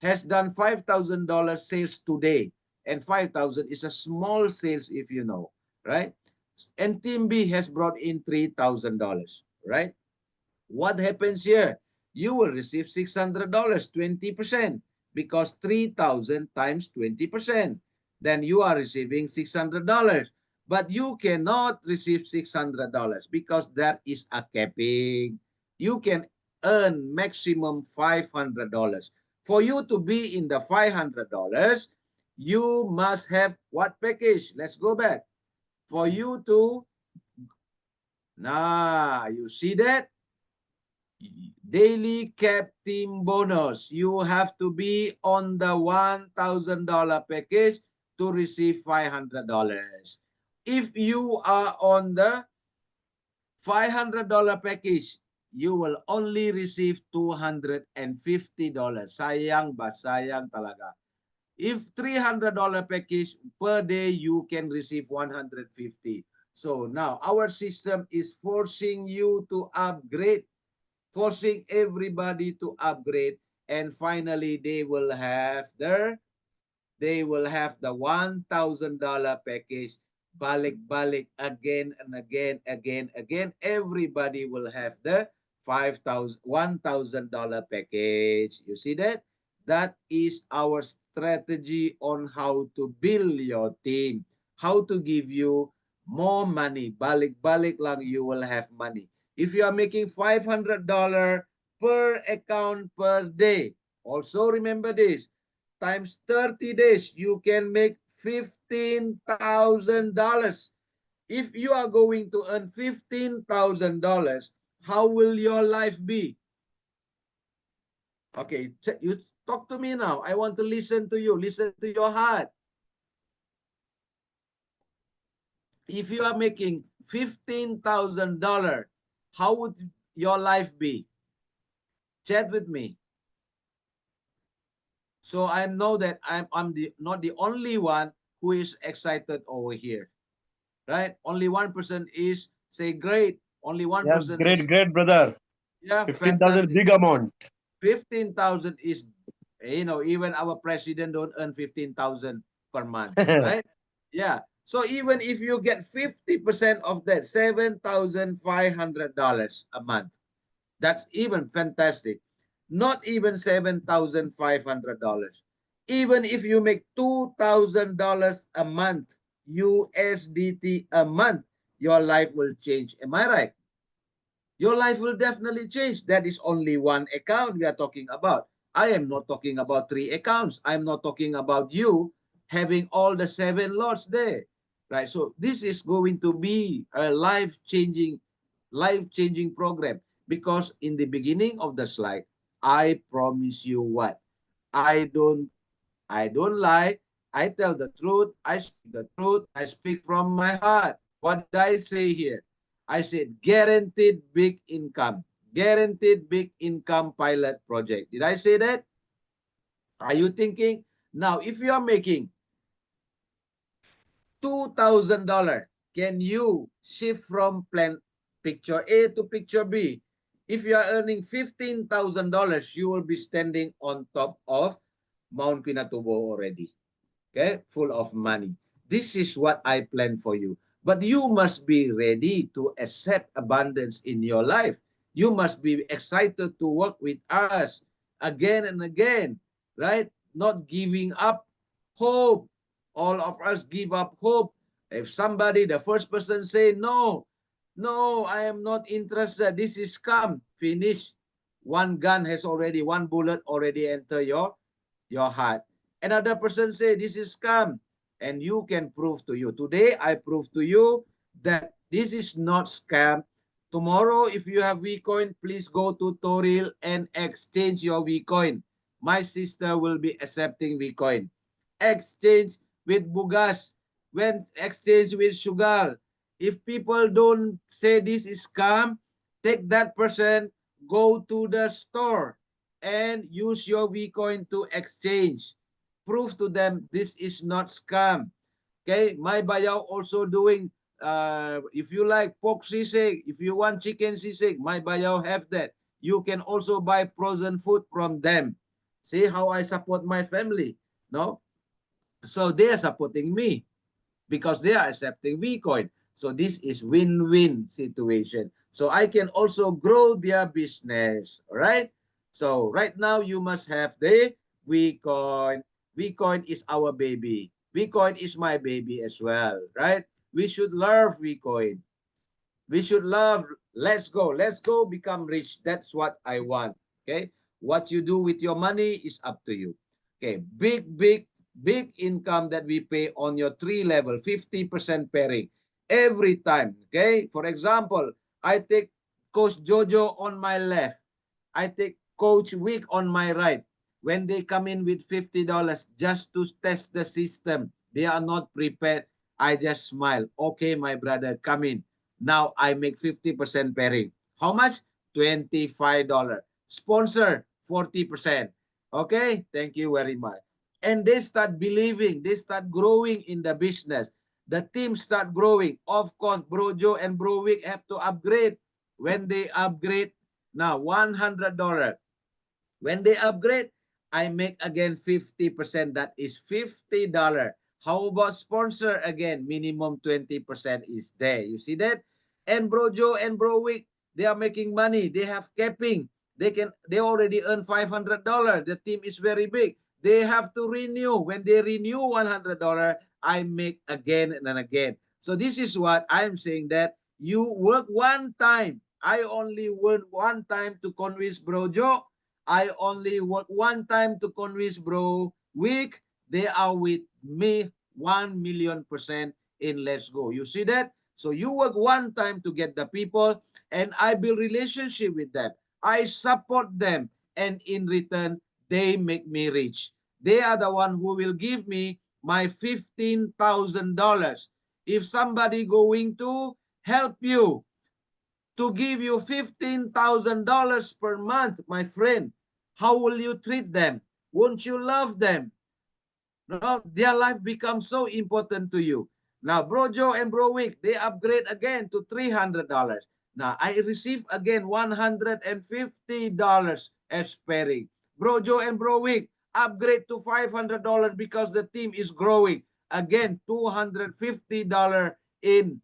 has done $5,000 sales today, and 5,000 is a small sales if you know, right? And team B has brought in $3,000, right? What happens here? You will receive $600, 20%, because 3,000 times 20%. Then you are receiving $600. But you cannot receive $600 because that is a capping. You can earn maximum $500. For you to be in the $500, you must have what package? Let's go back. For you to, you see that? Daily cap team bonus. You have to be on the $1,000 package to receive $500. If you are on the $500 package, you will only receive $250. Sayang ba? Sayang talaga. If $300 package per day, you can receive 150. So now our system is forcing you to upgrade, forcing everybody to upgrade, and finally they will have the $1,000 package. Balik again and again. Everybody will have the $1,000 package. You see that? That is our strategy on how to build your team, how to give you more money. Balik lang, you will have money. If you are making $500 per account per day, also remember this, times 30 days, you can make $15,000. If you are going to earn $15,000, how will your life be? Okay, you talk to me now. I want to listen to you. Listen to your heart. If you are making $15,000, how would your life be? Chat with me. So I know that I'm not the only one who is excited over here, right? Only one person is say great. Only one Yes, person great, is great, brother. yeah, 15,000 fantastic. big amount. 15,000 is, even our president don't earn 15,000 per month, right? Yeah. So even if you get 50% of that, $7,500 a month, that's even fantastic. Not even $7,500. Even if you make $2,000 a month, USDT a month, your life will change. Am I right? Your life will definitely change. That is only one account we are talking about. I am not talking about three accounts. I'm not talking about you having all the seven lots there. Right? So this is going to be a life-changing program, because in the beginning of the slide, I promise you what? I don't I don't lie. I tell the truth. I speak the truth. I speak from my heart. What did I say here? I said guaranteed big income. Guaranteed big income pilot project. Did I say that? Are you thinking? Now, if you are making $2,000, can you shift from plan picture A to picture B? If you are earning $15,000, you will be standing on top of Mount Pinatubo already. Okay, full of money. This is what I plan for you. But you must be ready to accept abundance in your life. You must be excited to work with us again and again, right? Not giving up hope. All of us give up hope. If somebody, the first person say, no, no, I am not interested. This is scam. Finish. One gun has already, one bullet already enter your heart. Another person say this is scam, and you can prove to you. Today I prove to you that this is not scam. Tomorrow, if you have Vcoin, please go to Toril and exchange your Vcoin. My sister will be accepting Vcoin. Exchange with Bugas. When exchange with Sugar. If people don't say this is scam, take that person, go to the store and use your Vcoin to exchange. Prove to them this is not scam. Okay, my bayaw also doing, if you like pork sisig, if you want chicken sisig, my bayaw have that. You can also buy frozen food from them. See how I support my family, no? So they are supporting me because they are accepting Vcoin. So this is win-win situation. So I can also grow their business. All right. So right now you must have the Vcoin. Vcoin is our baby. Vcoin is my baby as well. Right. We should love Vcoin. We should love. Let's go. Let's go become rich. That's what I want. Okay. What you do with your money is up to you. Okay. Big income that we pay on your three level, 50% pairing every time. Okay. For example, I take Coach Jojo on my left. I take Coach Wick on my right. When they come in with $50 just to test the system, they are not prepared. I just smile. Okay, my brother, come in. Now I make 50% pairing. How much? $25. Sponsor, 40%. Okay, thank you very much. And they start believing, they start growing in the business. The team start growing. Of course, Bro Joe and Bro Wick have to upgrade. When they upgrade, now $100. When they upgrade, I make again 50%. That is $50. How about sponsor again? Minimum 20% is there. You see that? And Bro Joe and Bro Wick, they are making money. They have capping. They already earn $500. The team is very big. They have to renew. When they renew $100, I make again and again. So this is what I'm saying, that you work one time. I only work one time to convince Bro Joe. I only work one time to convince Bro Wick. They are with me 1,000,000% in Let's Go. You see that? So you work one time to get the people, and I build relationship with them. I support them, and in return, they make me rich. They are the one who will give me my $15,000. if somebody going to help you to give you $15,000 per month, my friend, how will you treat them? Won't you love them? No, their life becomes so important to you. Now, Bro Joe and Bro Wick, they upgrade again to $300. Now, I receive again $150 as pairing. Bro Joe and Bro Wick upgrade to $500 because the team is growing. Again, $250 in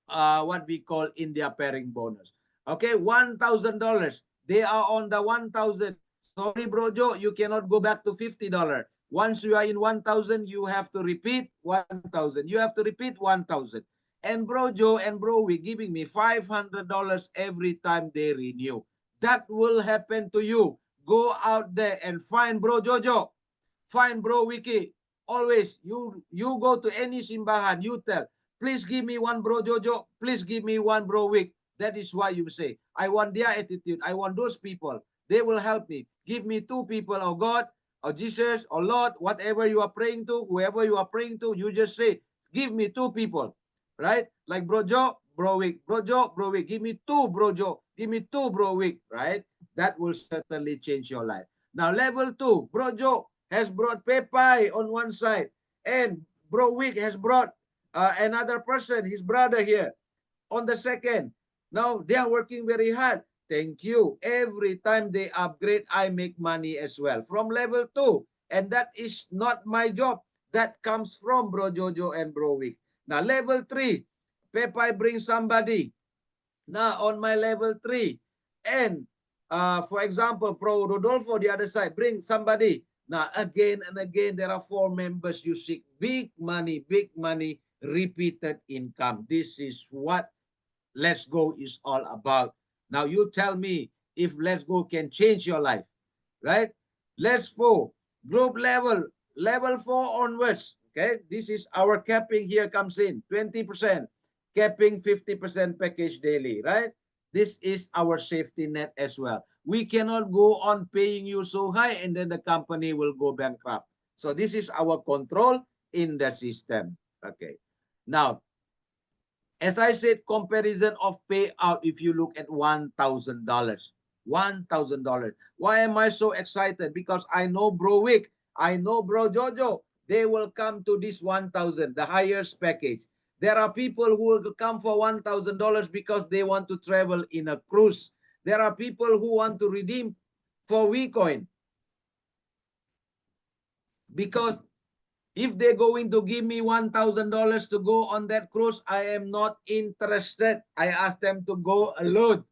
what we call India pairing bonus. Okay, $1,000. They are on the 1,000. Sorry, Bro Joe, you cannot go back to $50. Once you are in 1,000, you have to repeat 1,000. You have to repeat 1,000. And Bro Joe and Bro Wick giving me $500 every time they renew. That will happen to you. Go out there and find Bro Jojo, find Bro Wiki. Always, you go to any simbahan, you tell, please give me one Bro Jojo, please give me one Bro Wick. That is why you say, I want their attitude. I want those people. They will help me. Give me two people, oh God, or Jesus, or Lord, whatever you are praying to, whoever you are praying to, you just say, give me two people, right? Like Bro Joe, Bro Wick, Bro Joe, Bro Wick. Give me two Bro Joe, give me two Bro Wick, right? That will certainly change your life. Now, level 2, Bro Joe has brought Pepay on one side, and Bro Wick has brought another person, his brother here, on the second. Now, they are working very hard. Thank you. Every time they upgrade, I make money as well from level 2. And that is not my job. That comes from Bro Jojo and Bro Wick. Now, level 3, Pepay brings somebody. Now, on my level 3, and for example, Pro Rodolfo, the other side, bring somebody. Now, again and again, there are 4 members. You seek big money, repeated income. This is what Let's Go is all about. Now, you tell me if Let's Go can change your life, right? Let's go. Group level 4 onwards. Okay, this is our capping here comes in 20%, capping 50% package daily, right? This is our safety net as well. We cannot go on paying you so high and then the company will go bankrupt. So this is our control in the system. Okay. Now, as I said, comparison of payout if you look at $1,000. $1,000. Why am I so excited? Because I know Bro Wick, I know Bro Jojo. They will come to this 1,000, the highest package. There are people who will come for $1,000 because they want to travel in a cruise. There are people who want to redeem for WeCoin. Because if they're going to give me $1,000 to go on that cruise, I am not interested. I ask them to go alone.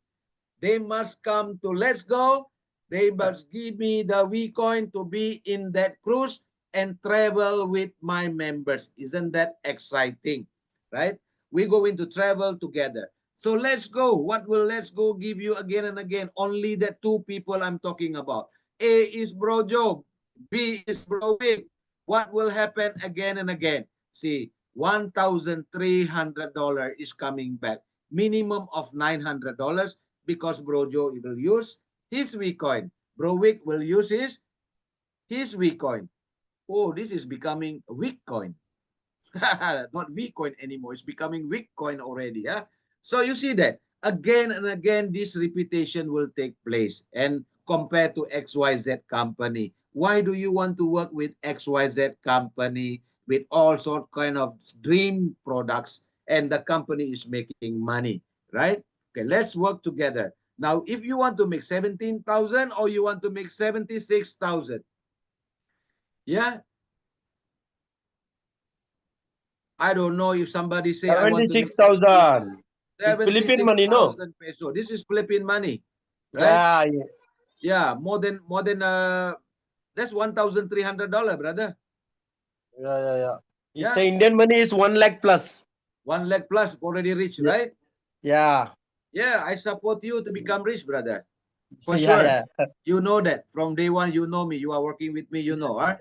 They must come to Let's Go. They must give me the WeCoin to be in that cruise and travel with my members. Isn't that exciting, right? We're going to travel together. So Let's Go. What will Let's Go give you again and again? Only the 2 people I'm talking about. A is Bro Joe. B is Bro Wick. What will happen again and again? See, $1,300 is coming back. Minimum of $900 because Bro Joe will use his WeCoin. Bro Wick will use his WeCoin. Oh, this is becoming WeCoin. Not WeCoin anymore. It's becoming WeCoin already. Yeah? So you see that again and again, this repetition will take place. And compared to XYZ company, why do you want to work with XYZ company with all sort kind of dream products and the company is making money, right? Okay, let's work together. Now, if you want to make 17,000 or you want to make 76,000, yeah, I don't know if somebody say I want to make 76,000. Philippine money, no? 76,000 peso. This is Philippine money, right? Yeah, more than that's $1,300, brother. Yeah. Yeah. It's Indian money is 1 lakh plus. 1 lakh plus already rich, right? Yeah. Yeah, I support you to become rich, brother. For sure. Yeah. You know that from day one. You know me. You are working with me. You know, huh?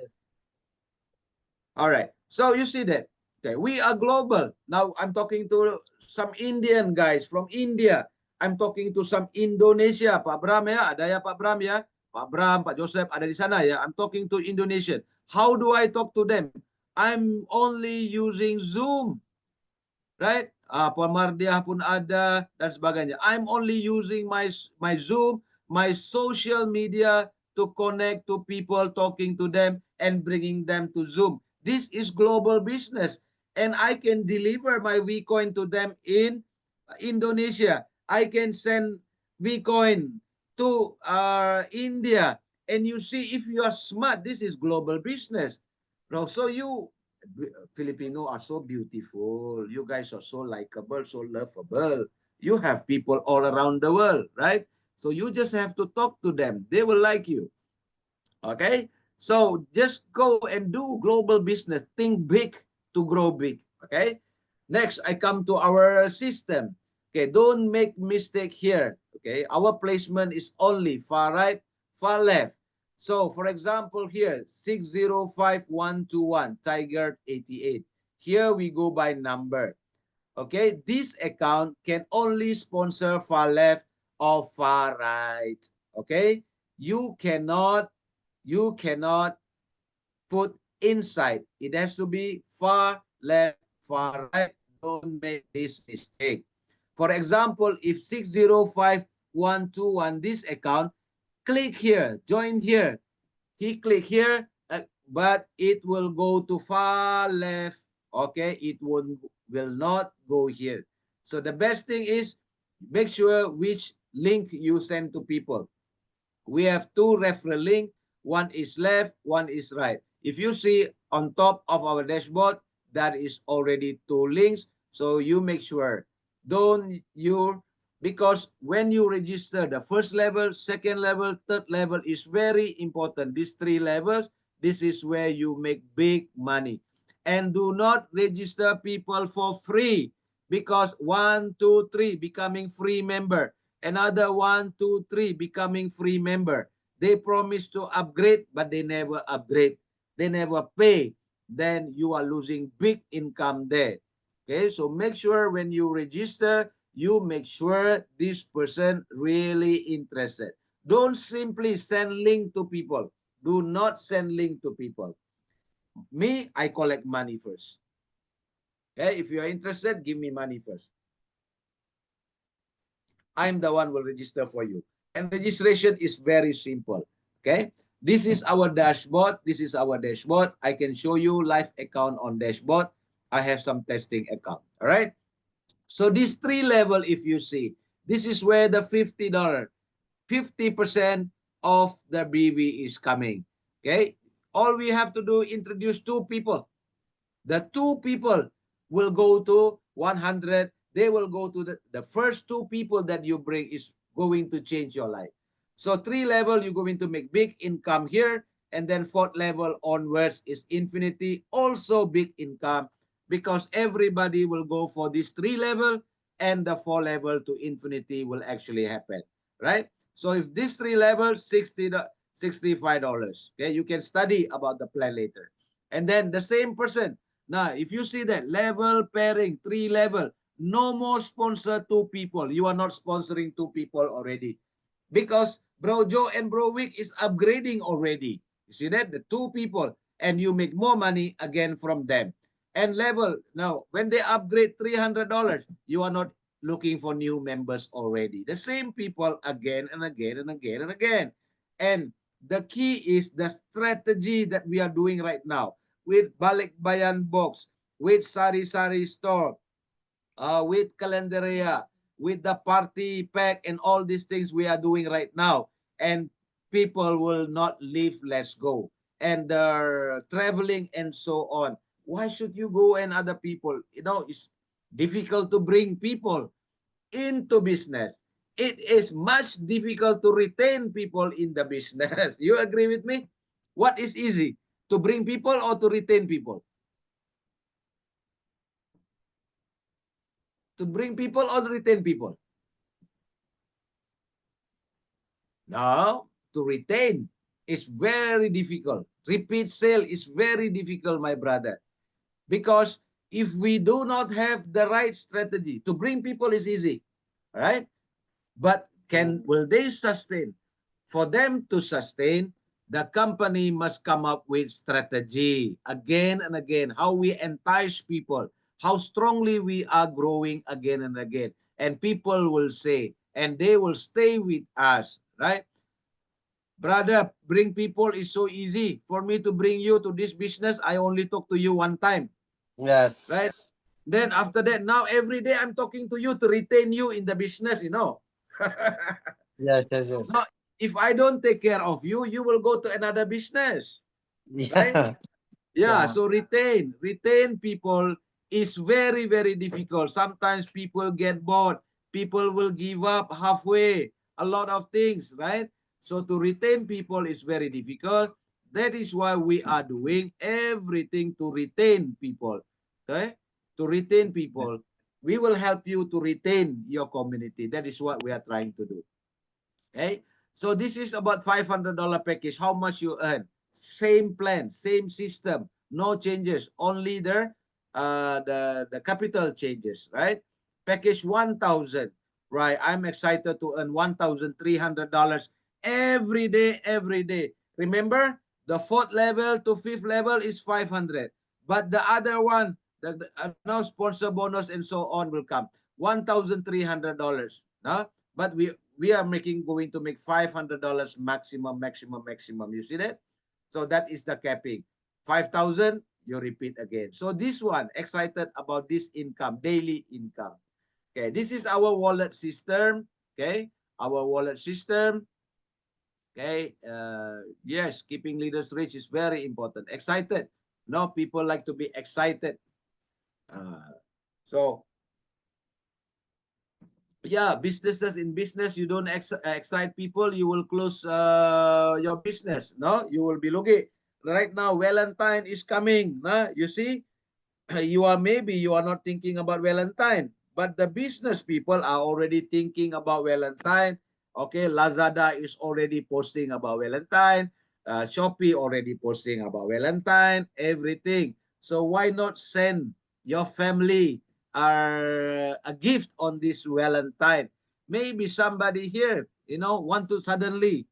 All right. So you see that. Okay, we are global. Now I'm talking to some Indian guys from India. I'm talking to some Indonesia. Pak Bram ya, ada ya Pak Bram ya. Pak Bram, Pak Joseph ada di sana ya. I'm talking to Indonesian. How do I talk to them? I'm only using Zoom. right? Pemardiah pun ada dan sebagainya. I'm only using my Zoom, my social media to connect to people, talking to them and bringing them to Zoom. This is global business, and I can deliver my Vcoin to them in Indonesia. I can send Vcoin to India, and you see, if you are smart, this is global business. So you Filipino are so beautiful. You guys are so likable, so lovable. You have people all around the world, right? So you just have to talk to them. They will like you. Okay? So just go and do global business. Think big to grow big. Okay? Next, I come to our system. Okay, don't make mistake here. Okay, our placement is only far right, far left. So, for example, here 605121 Tiger 88. Here we go by number. Okay, this account can only sponsor far left or far right. Okay, you cannot put inside. It has to be far left, far right. Don't make this mistake. For example, if 605121 this account, click here, join here. He click here, but it will go to far left. Okay, it will not go here. So the best thing is make sure which link you send to people. We have two referral link. One is left, one is right. If you see on top of our dashboard, that is already two links. So you make sure, don't you, because when you register the first level, second level, third level is very important. These three levels, this is where you make big money. And do not register people for free, because 1, 2, 3 becoming free member, another 1, 2, 3 becoming free member. They promise to upgrade, but they never upgrade. They never pay. Then you are losing big income there. Okay, so make sure when you register, you make sure this person really interested. Don't simply send link to people. Do not send link to people. Me, I collect money first. Okay, if you are interested, give me money first. I'm the one will register for you. And registration is very simple. Okay. This is our dashboard. This is our dashboard. I can show you live account on dashboard. I have some testing account. All right. So this three level, if you see, this is where the $50, 50% of the BV is coming. Okay. All we have to do, introduce two people. The two people will go to 100. They will go to the first two people that you bring is going to change your life. So three level, you're going to make big income here. And then fourth level onwards is infinity, also big income, because everybody will go for this three level, and the four level to infinity will actually happen, right? So if this three level, $65. Okay, you can study about the plan later. And then the same person, now, if you see that level pairing, three level, no more sponsor two people. You are not sponsoring two people already, because Bro Joe and Bro Wick is upgrading already. You see that? The two people, and you make more money again from them. And level, now, when they upgrade $300, you are not looking for new members already. The same people again and again and again and again. And the key is the strategy that we are doing right now with Balikbayan Box, with Sari Sari Store, with Calendaria, with the party pack and all these things we are doing right now. And people will not leave Let's Go. And they're traveling and so on. Why should you go and other people? It's difficult to bring people into business. It is much difficult to retain people in the business. You agree with me? What is easy? To bring people or to retain people? To bring people or to retain people? Now, to retain is very difficult. Repeat sale is very difficult, my brother. Because if we do not have the right strategy, to bring people is easy, right? But will they sustain? For them to sustain, the company must come up with strategy again and again, how we entice people, how strongly we are growing again and again. And people will say, and they will stay with us, right? Brother, bring people is so easy. For me to bring you to this business, I only talk to you one time, right? Yes. Then after that, now every day I'm talking to you to retain you in the business, you know. Yes, yes, yes. Now, if I don't take care of you, you will go to another business, right? Yeah. Yeah, Yeah. so retain people is very, very difficult. Sometimes people get bored. People will give up halfway. A lot of things, right? So to retain people is very difficult. That is why we are doing everything to retain people. Okay? To retain people. We will help you to retain your community. That is what we are trying to do. Okay? So this is about $500 package. How much you earn? Same plan, same system, no changes. Only the capital changes, right? Package 1,000, right? I'm excited to earn $1,300 every day, every day. Remember, the fourth level to fifth level is 500, but the other one, the now sponsor bonus and so on will come. $1,300. No? But we are going to make $500 maximum, maximum, maximum. You see that? So that is the capping. 5,000, you repeat again. So this one, excited about this income, daily income. Okay, this is our wallet system. Okay, our wallet system. Okay, yes, keeping leaders rich is very important. Excited. No, people like to be excited. So yeah, businesses in business, you don't excite people, you will close your business. No, you will be looking right now. Valentine is coming. No? You see, you are not thinking about Valentine, but the business people are already thinking about Valentine. Okay, Lazada is already posting about Valentine. Shopee already posting about Valentine. Everything. So why not send your family a gift on this Valentine? Maybe somebody here, want to suddenly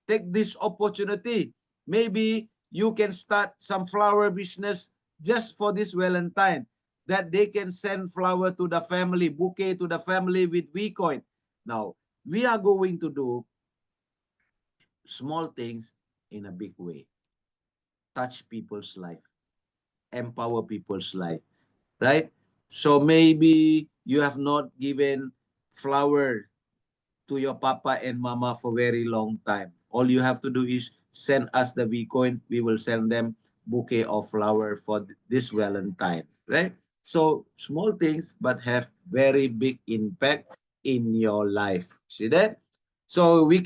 take this opportunity. Maybe you can start some flower business just for this Valentine, that they can send flower to the family, bouquet to the family with WeCoin. Now, we are going to do small things in a big way. Touch people's life, empower people's life, right? So maybe you have not given flower to your papa and mama for very long time. All you have to do is send us the Bitcoin. We will send them bouquet of flower for this Valentine, right? So small things, but have very big impact in your life. See that? So we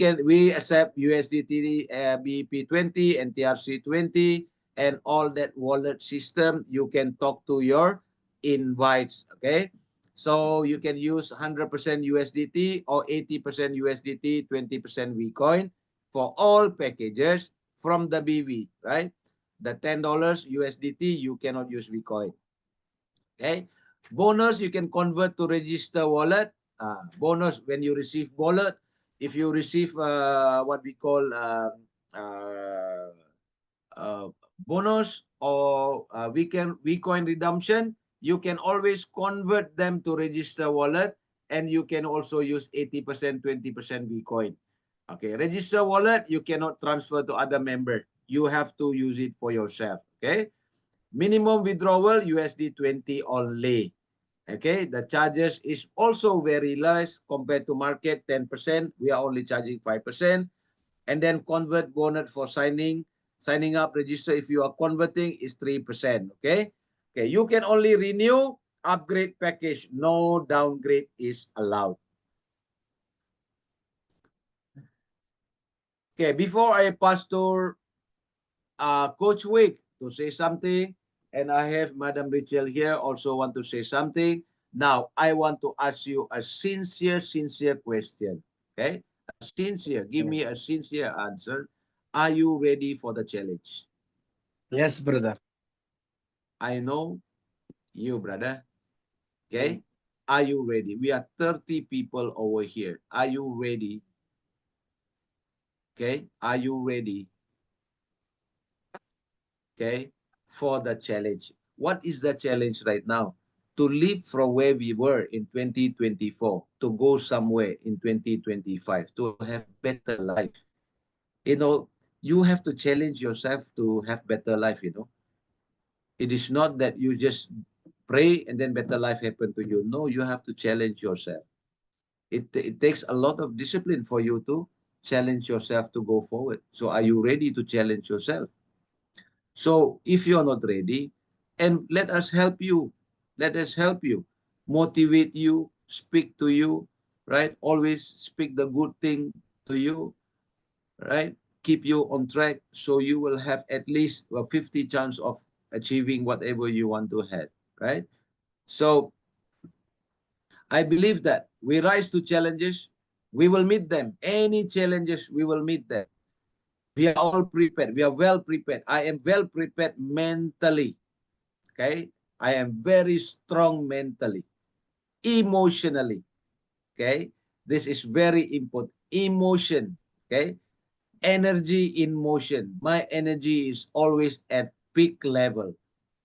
accept USDT, BEP20 and TRC20 and all that wallet system. You can talk to your invites. Okay. So you can use 100% USDT or 80% USDT, 20% Vcoin for all packages from the BV, right? The $10 USDT, you cannot use Vcoin. Okay. Bonus, you can convert to register wallet. Bonus, when you receive wallet, if you receive what we call uh, uh, bonus or Vcoin redemption, you can always convert them to register wallet, and you can also use 80%, 20% Vcoin. Okay, register wallet, you cannot transfer to other member. You have to use it for yourself. Okay, minimum withdrawal USD 20 only. Okay, the charges is also very less compared to market, 10%. We are only charging 5%. And then convert bonus for signing up, register if you are converting is 3%. Okay. Okay. You can only renew, upgrade package. No downgrade is allowed. Okay. Before I pass to Coach Wick to say something, and I have Madam Rachel here also want to say something. Now, I want to ask you a sincere question. Okay. A sincere. Give me a sincere answer. Are you ready for the challenge? Yes, brother. I know you, brother. Mm. Okay? Are you ready? We are 30 people over here. Are you ready? Okay? Are you ready? Okay? For the challenge. What is the challenge right now? to leap from where we were in 2024 to go somewhere in 2025 to have better life. You know, you have to challenge yourself to have better life, you know. It is not that you just pray and then better life happen to you. No, you have to challenge yourself. It takes a lot of discipline for you to challenge yourself to go forward. So are you ready to challenge yourself? So if you're not ready, and let us help you. Let us help you, motivate you, speak to you, right? Always speak the good thing to you, right? Keep you on track so you will have at least a 50 chance of achieving whatever you want to have, right? So I believe that we rise to challenges, we will meet them. Any challenges, we will meet them. We are all prepared. We are well prepared. I am well prepared mentally. Okay. I am very strong mentally, emotionally. Okay. This is very important. Emotion. Okay. Energy in motion. My energy is always at peak level.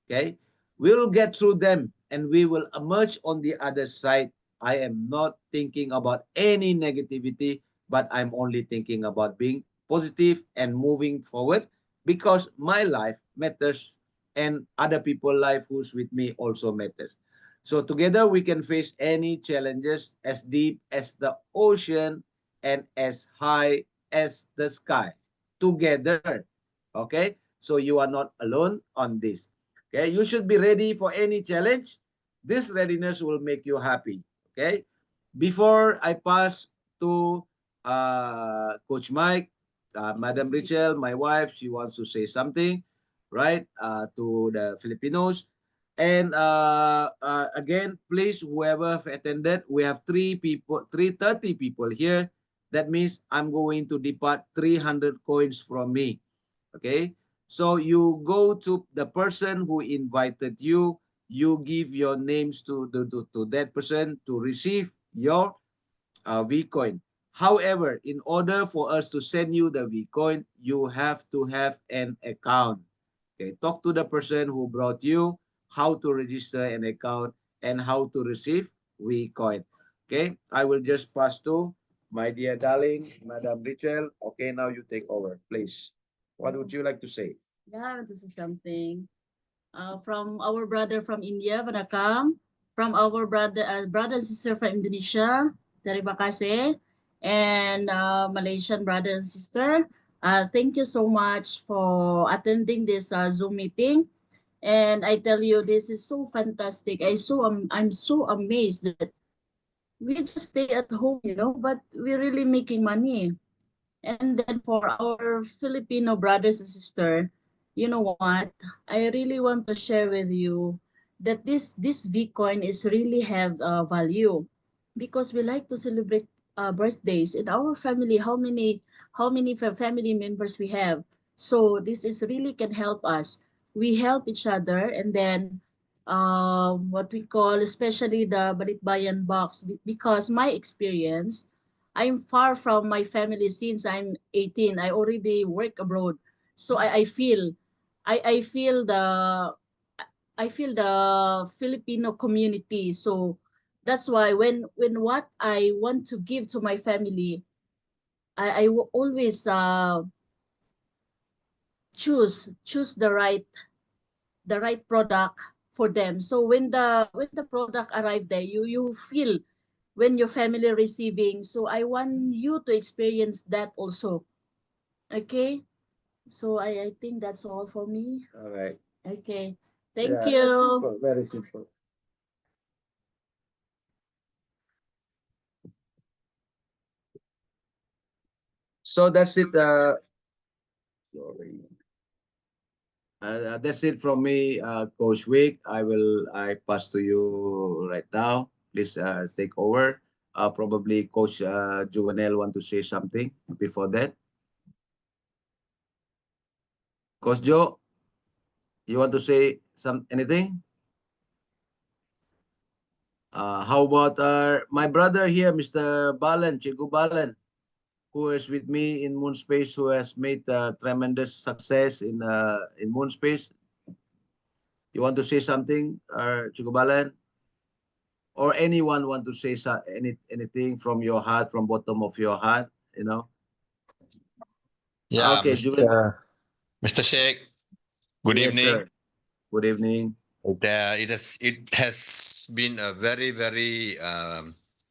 Okay. We'll get through them and we will emerge on the other side. I am not thinking about any negativity, but I'm only thinking about being positive and moving forward because my life matters and other people's life who's with me also matters. So together we can face any challenges as deep as the ocean and as high as the sky. Together. Okay? So you are not alone on this. Okay, you should be ready for any challenge. This readiness will make you happy. Okay, before I pass to Coach Mike, Madam Rachel, my wife, she wants to say something, right, to the Filipinos. And again, please, whoever have attended, we have 330 people here. That means I'm going to depart 300 coins from me. Okay, so you go to the person who invited you, you give your names to that person to receive your Vcoin. However, in order for us to send you the Vcoin, you have to have an account. Okay, talk to the person who brought you, how to register an account, and how to receive Vcoin. Okay, I will just pass to my dear darling, Madam Rachel. Okay, now you take over, please. What would you like to say? Yeah, this is something. From our brother from India, Vanakam. From our brother and sister from Indonesia, terima kasih. And Malaysian brother and sister, thank you so much for attending this Zoom meeting. And I tell you, this is so fantastic. I'm so amazed that we just stay at home, but we're really making money. And then for our Filipino brothers and sister, you know what? I really want to share with you that this Bitcoin is really have value because we like to celebrate birthdays in our family. How many family members we have? So this is really can help us. We help each other, and then what we call especially the Balikbayan box because my experience, I'm far from my family since I'm 18. I already work abroad. So I feel the Filipino community. So that's why when what I want to give to my family, I will always choose the right product for them. So when the product arrive there, you feel when your family receiving. So I want you to experience that also. Okay? So I think that's all for me. All right. Okay. Thank Yeah, that's you. simple, very simple. So that's it. Sorry. That's it from me, Coach Wick. I pass to you right now. Please take over. Probably Coach Juvenel want to say something before that. Coach Joe, you want to say anything? How about my brother here, Mr. Balan, Chigu Balan, who is with me in Moonspace, who has made tremendous success in Moonspace. You want to say something, Chigu Balan? or anyone want to say anything from your heart, from bottom of your heart, you know? Yeah, Okay, Juven. Mr. Sheikh, good Yes, evening. sir. Good evening. It has been a very, very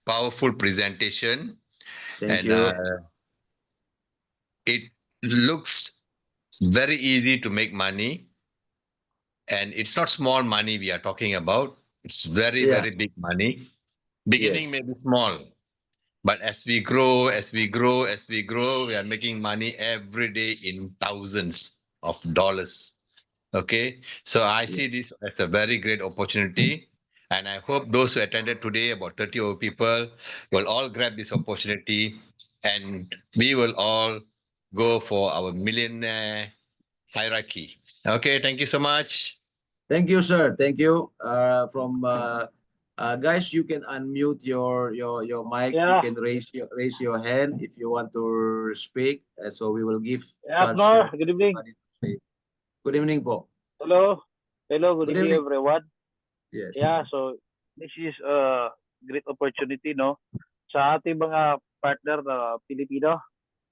powerful presentation, Thank and you. it looks very easy to make money, and it's not small money we are talking about. It's very, Yeah. very big money. Beginning Yes. may be small, but as we grow, we are making money every day in thousands of dollars. Okay, so I see this as a very great opportunity, and I hope those who attended today, about 30 over people, will all grab this opportunity, and we will all go for our millionaire hierarchy. Okay, thank you so much. Thank you, sir. Thank you. Guys, you can unmute your mic. You Yeah. can raise your hand if you want to speak. So we will give Yeah, charge to Abner, good evening. everybody to speak. Good evening, po. Hello. Hello, good Good evening, evening. everyone. Yes. Yeah, so this is a great opportunity, no? Sa ating mga partner na Pilipino.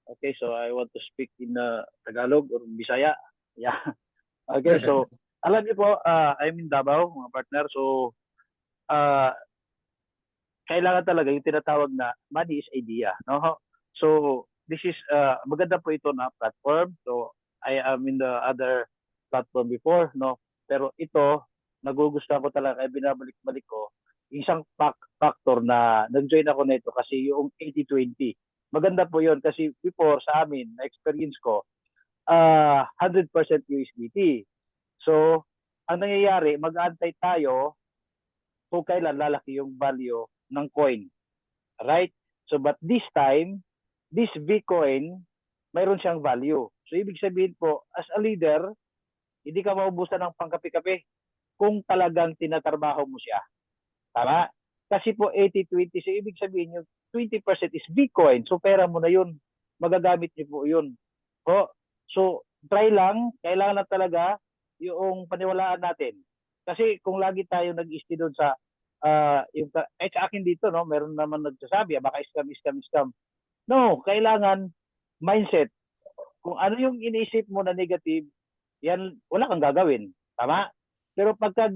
Okay, so I want to speak in Tagalog or Bisaya. Yeah. Okay, so alam niyo po, I'm in Davao, mga partner. So, kailangan talaga yung tinatawag na money is idea, no? So, this is maganda po ito na platform. So, I am in the other platform before, no? Pero ito, nagugustuhan ko talaga, ay binabalik-balik ko, isang factor na nag-join ako nito kasi yung 80-20. Maganda po yun kasi before sa amin, na-experience ko, 100% USDT. So, ang nangyayari, mag-aantay tayo kung kailan lalaki yung value ng coin. Right? So, but this time, this Bitcoin, mayroon siyang value. So, ibig sabihin po, as a leader, hindi ka maubusan ng pangkapi-kapi kung talagang tinatrabaho mo siya. Tama? Kasi po 80-20, so ibig sabihin yung 20% is Bitcoin. So, pera mo na yun. Magagamit niyo po yun. So, try lang. Kailangan na talaga yung paniwalaan natin. Kasi kung lagi tayo nag-isti doon sa sa akin dito, no, meron naman nagsasabi, baka scam. No, kailangan mindset. Kung ano yung iniisip mo na negative, yan, wala kang gagawin. Tama? Pero pagka,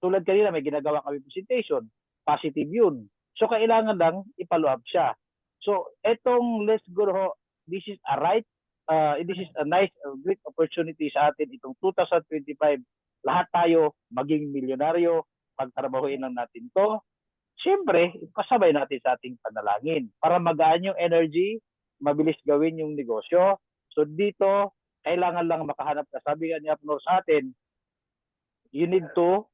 tulad kanina, may ginagawa kami presentation, positive yun. So, kailangan lang ipalo up siya. So, etong Let's Go, this is a this is a nice, great opportunity sa atin itong 2025. Lahat tayo maging milyonaryo, pagtrabahuin lang natin to. Siyempre, kasabay natin sa ating panalangin para magaan yung energy, mabilis gawin yung negosyo. So dito, kailangan lang makahanap ka. Sabi nga ni Abner sa atin, you need to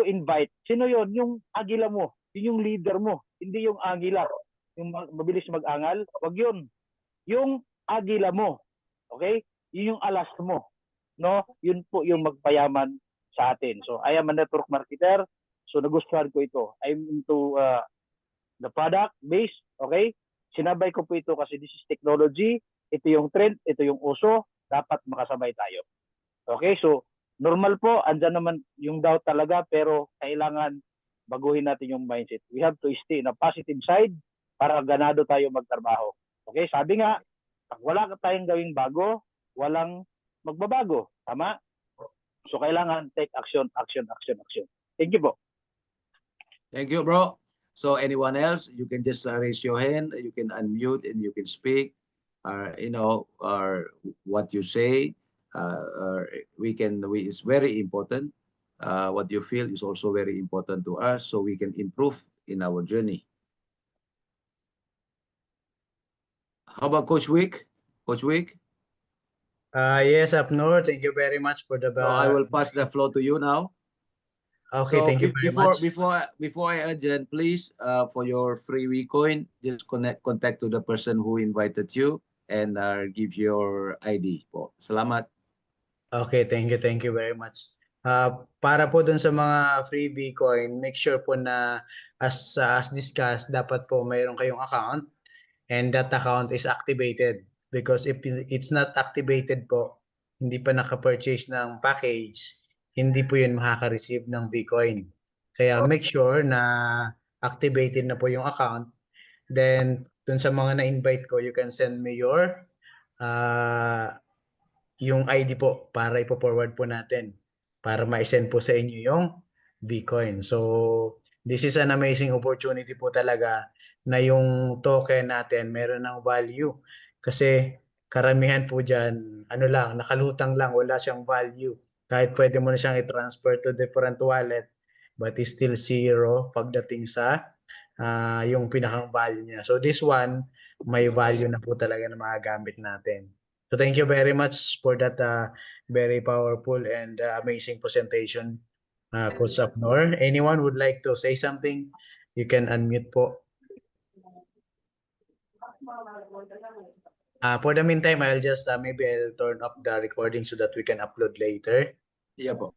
invite. Sino yon? Yung agila mo, yung leader mo, hindi yung agila. Yung mabilis mag-angal, wag yun. Yung agila mo, okay? Yun yung alas mo. No? Yun po yung magpayaman sa atin. So, I am a network marketer. So, nagustuhan ko ito. I'm into the product base. Okay? Sinabay ko po ito kasi this is technology. Ito yung trend. Ito yung uso. Dapat makasabay tayo. Okay? So, normal po. Andyan naman yung doubt talaga. Pero, kailangan baguhin natin yung mindset. We have to stay in a positive side para ganado tayo magtrabaho. Okay? Sabi nga, pag wala ka tayong gawing bago, walang magbabago. Tama? So, kailangan take action. Thank you po. Thank you, bro. So anyone else, you can just raise your hand, you can unmute and you can speak. What you say, it's very important. What you feel is also very important to us so we can improve in our journey. How about Coach Wick? Coach Wick? Yes, Abner, thank you very much for the. So I will pass the floor to you now. Okay, so thank you very much. Before I adjourn, please, for your free Bitcoin, just contact to the person who invited you and give your ID po. Salamat. Okay, thank you very much. Para po dun sa mga free Bitcoin, make sure po na as discussed, dapat po mayroon kayong account and that account is activated because if it's not activated po, hindi pa naka-purchase ng package, hindi po yun makaka-receive ng Bitcoin. Kaya make sure na activated na po yung account. Then, dun sa mga na-invite ko, you can send me your yung ID po para ipo-forward po natin para ma-send po sa inyo yung Bitcoin. So, this is an amazing opportunity po talaga na yung token natin meron ng value. Kasi karamihan po dyan, ano lang, nakalutang lang, wala siyang value. Kahit pwede mo na siyang i-transfer to different wallet, but is still zero pagdating sa yung pinakang value niya. So this one, may value na po talaga na magagamit natin. So thank you very much for that very powerful and amazing presentation, Coach Abnor. Anyone would like to say something? You can unmute po. For the meantime, I'll just maybe I'll turn up the recording so that we can upload later. Iya po.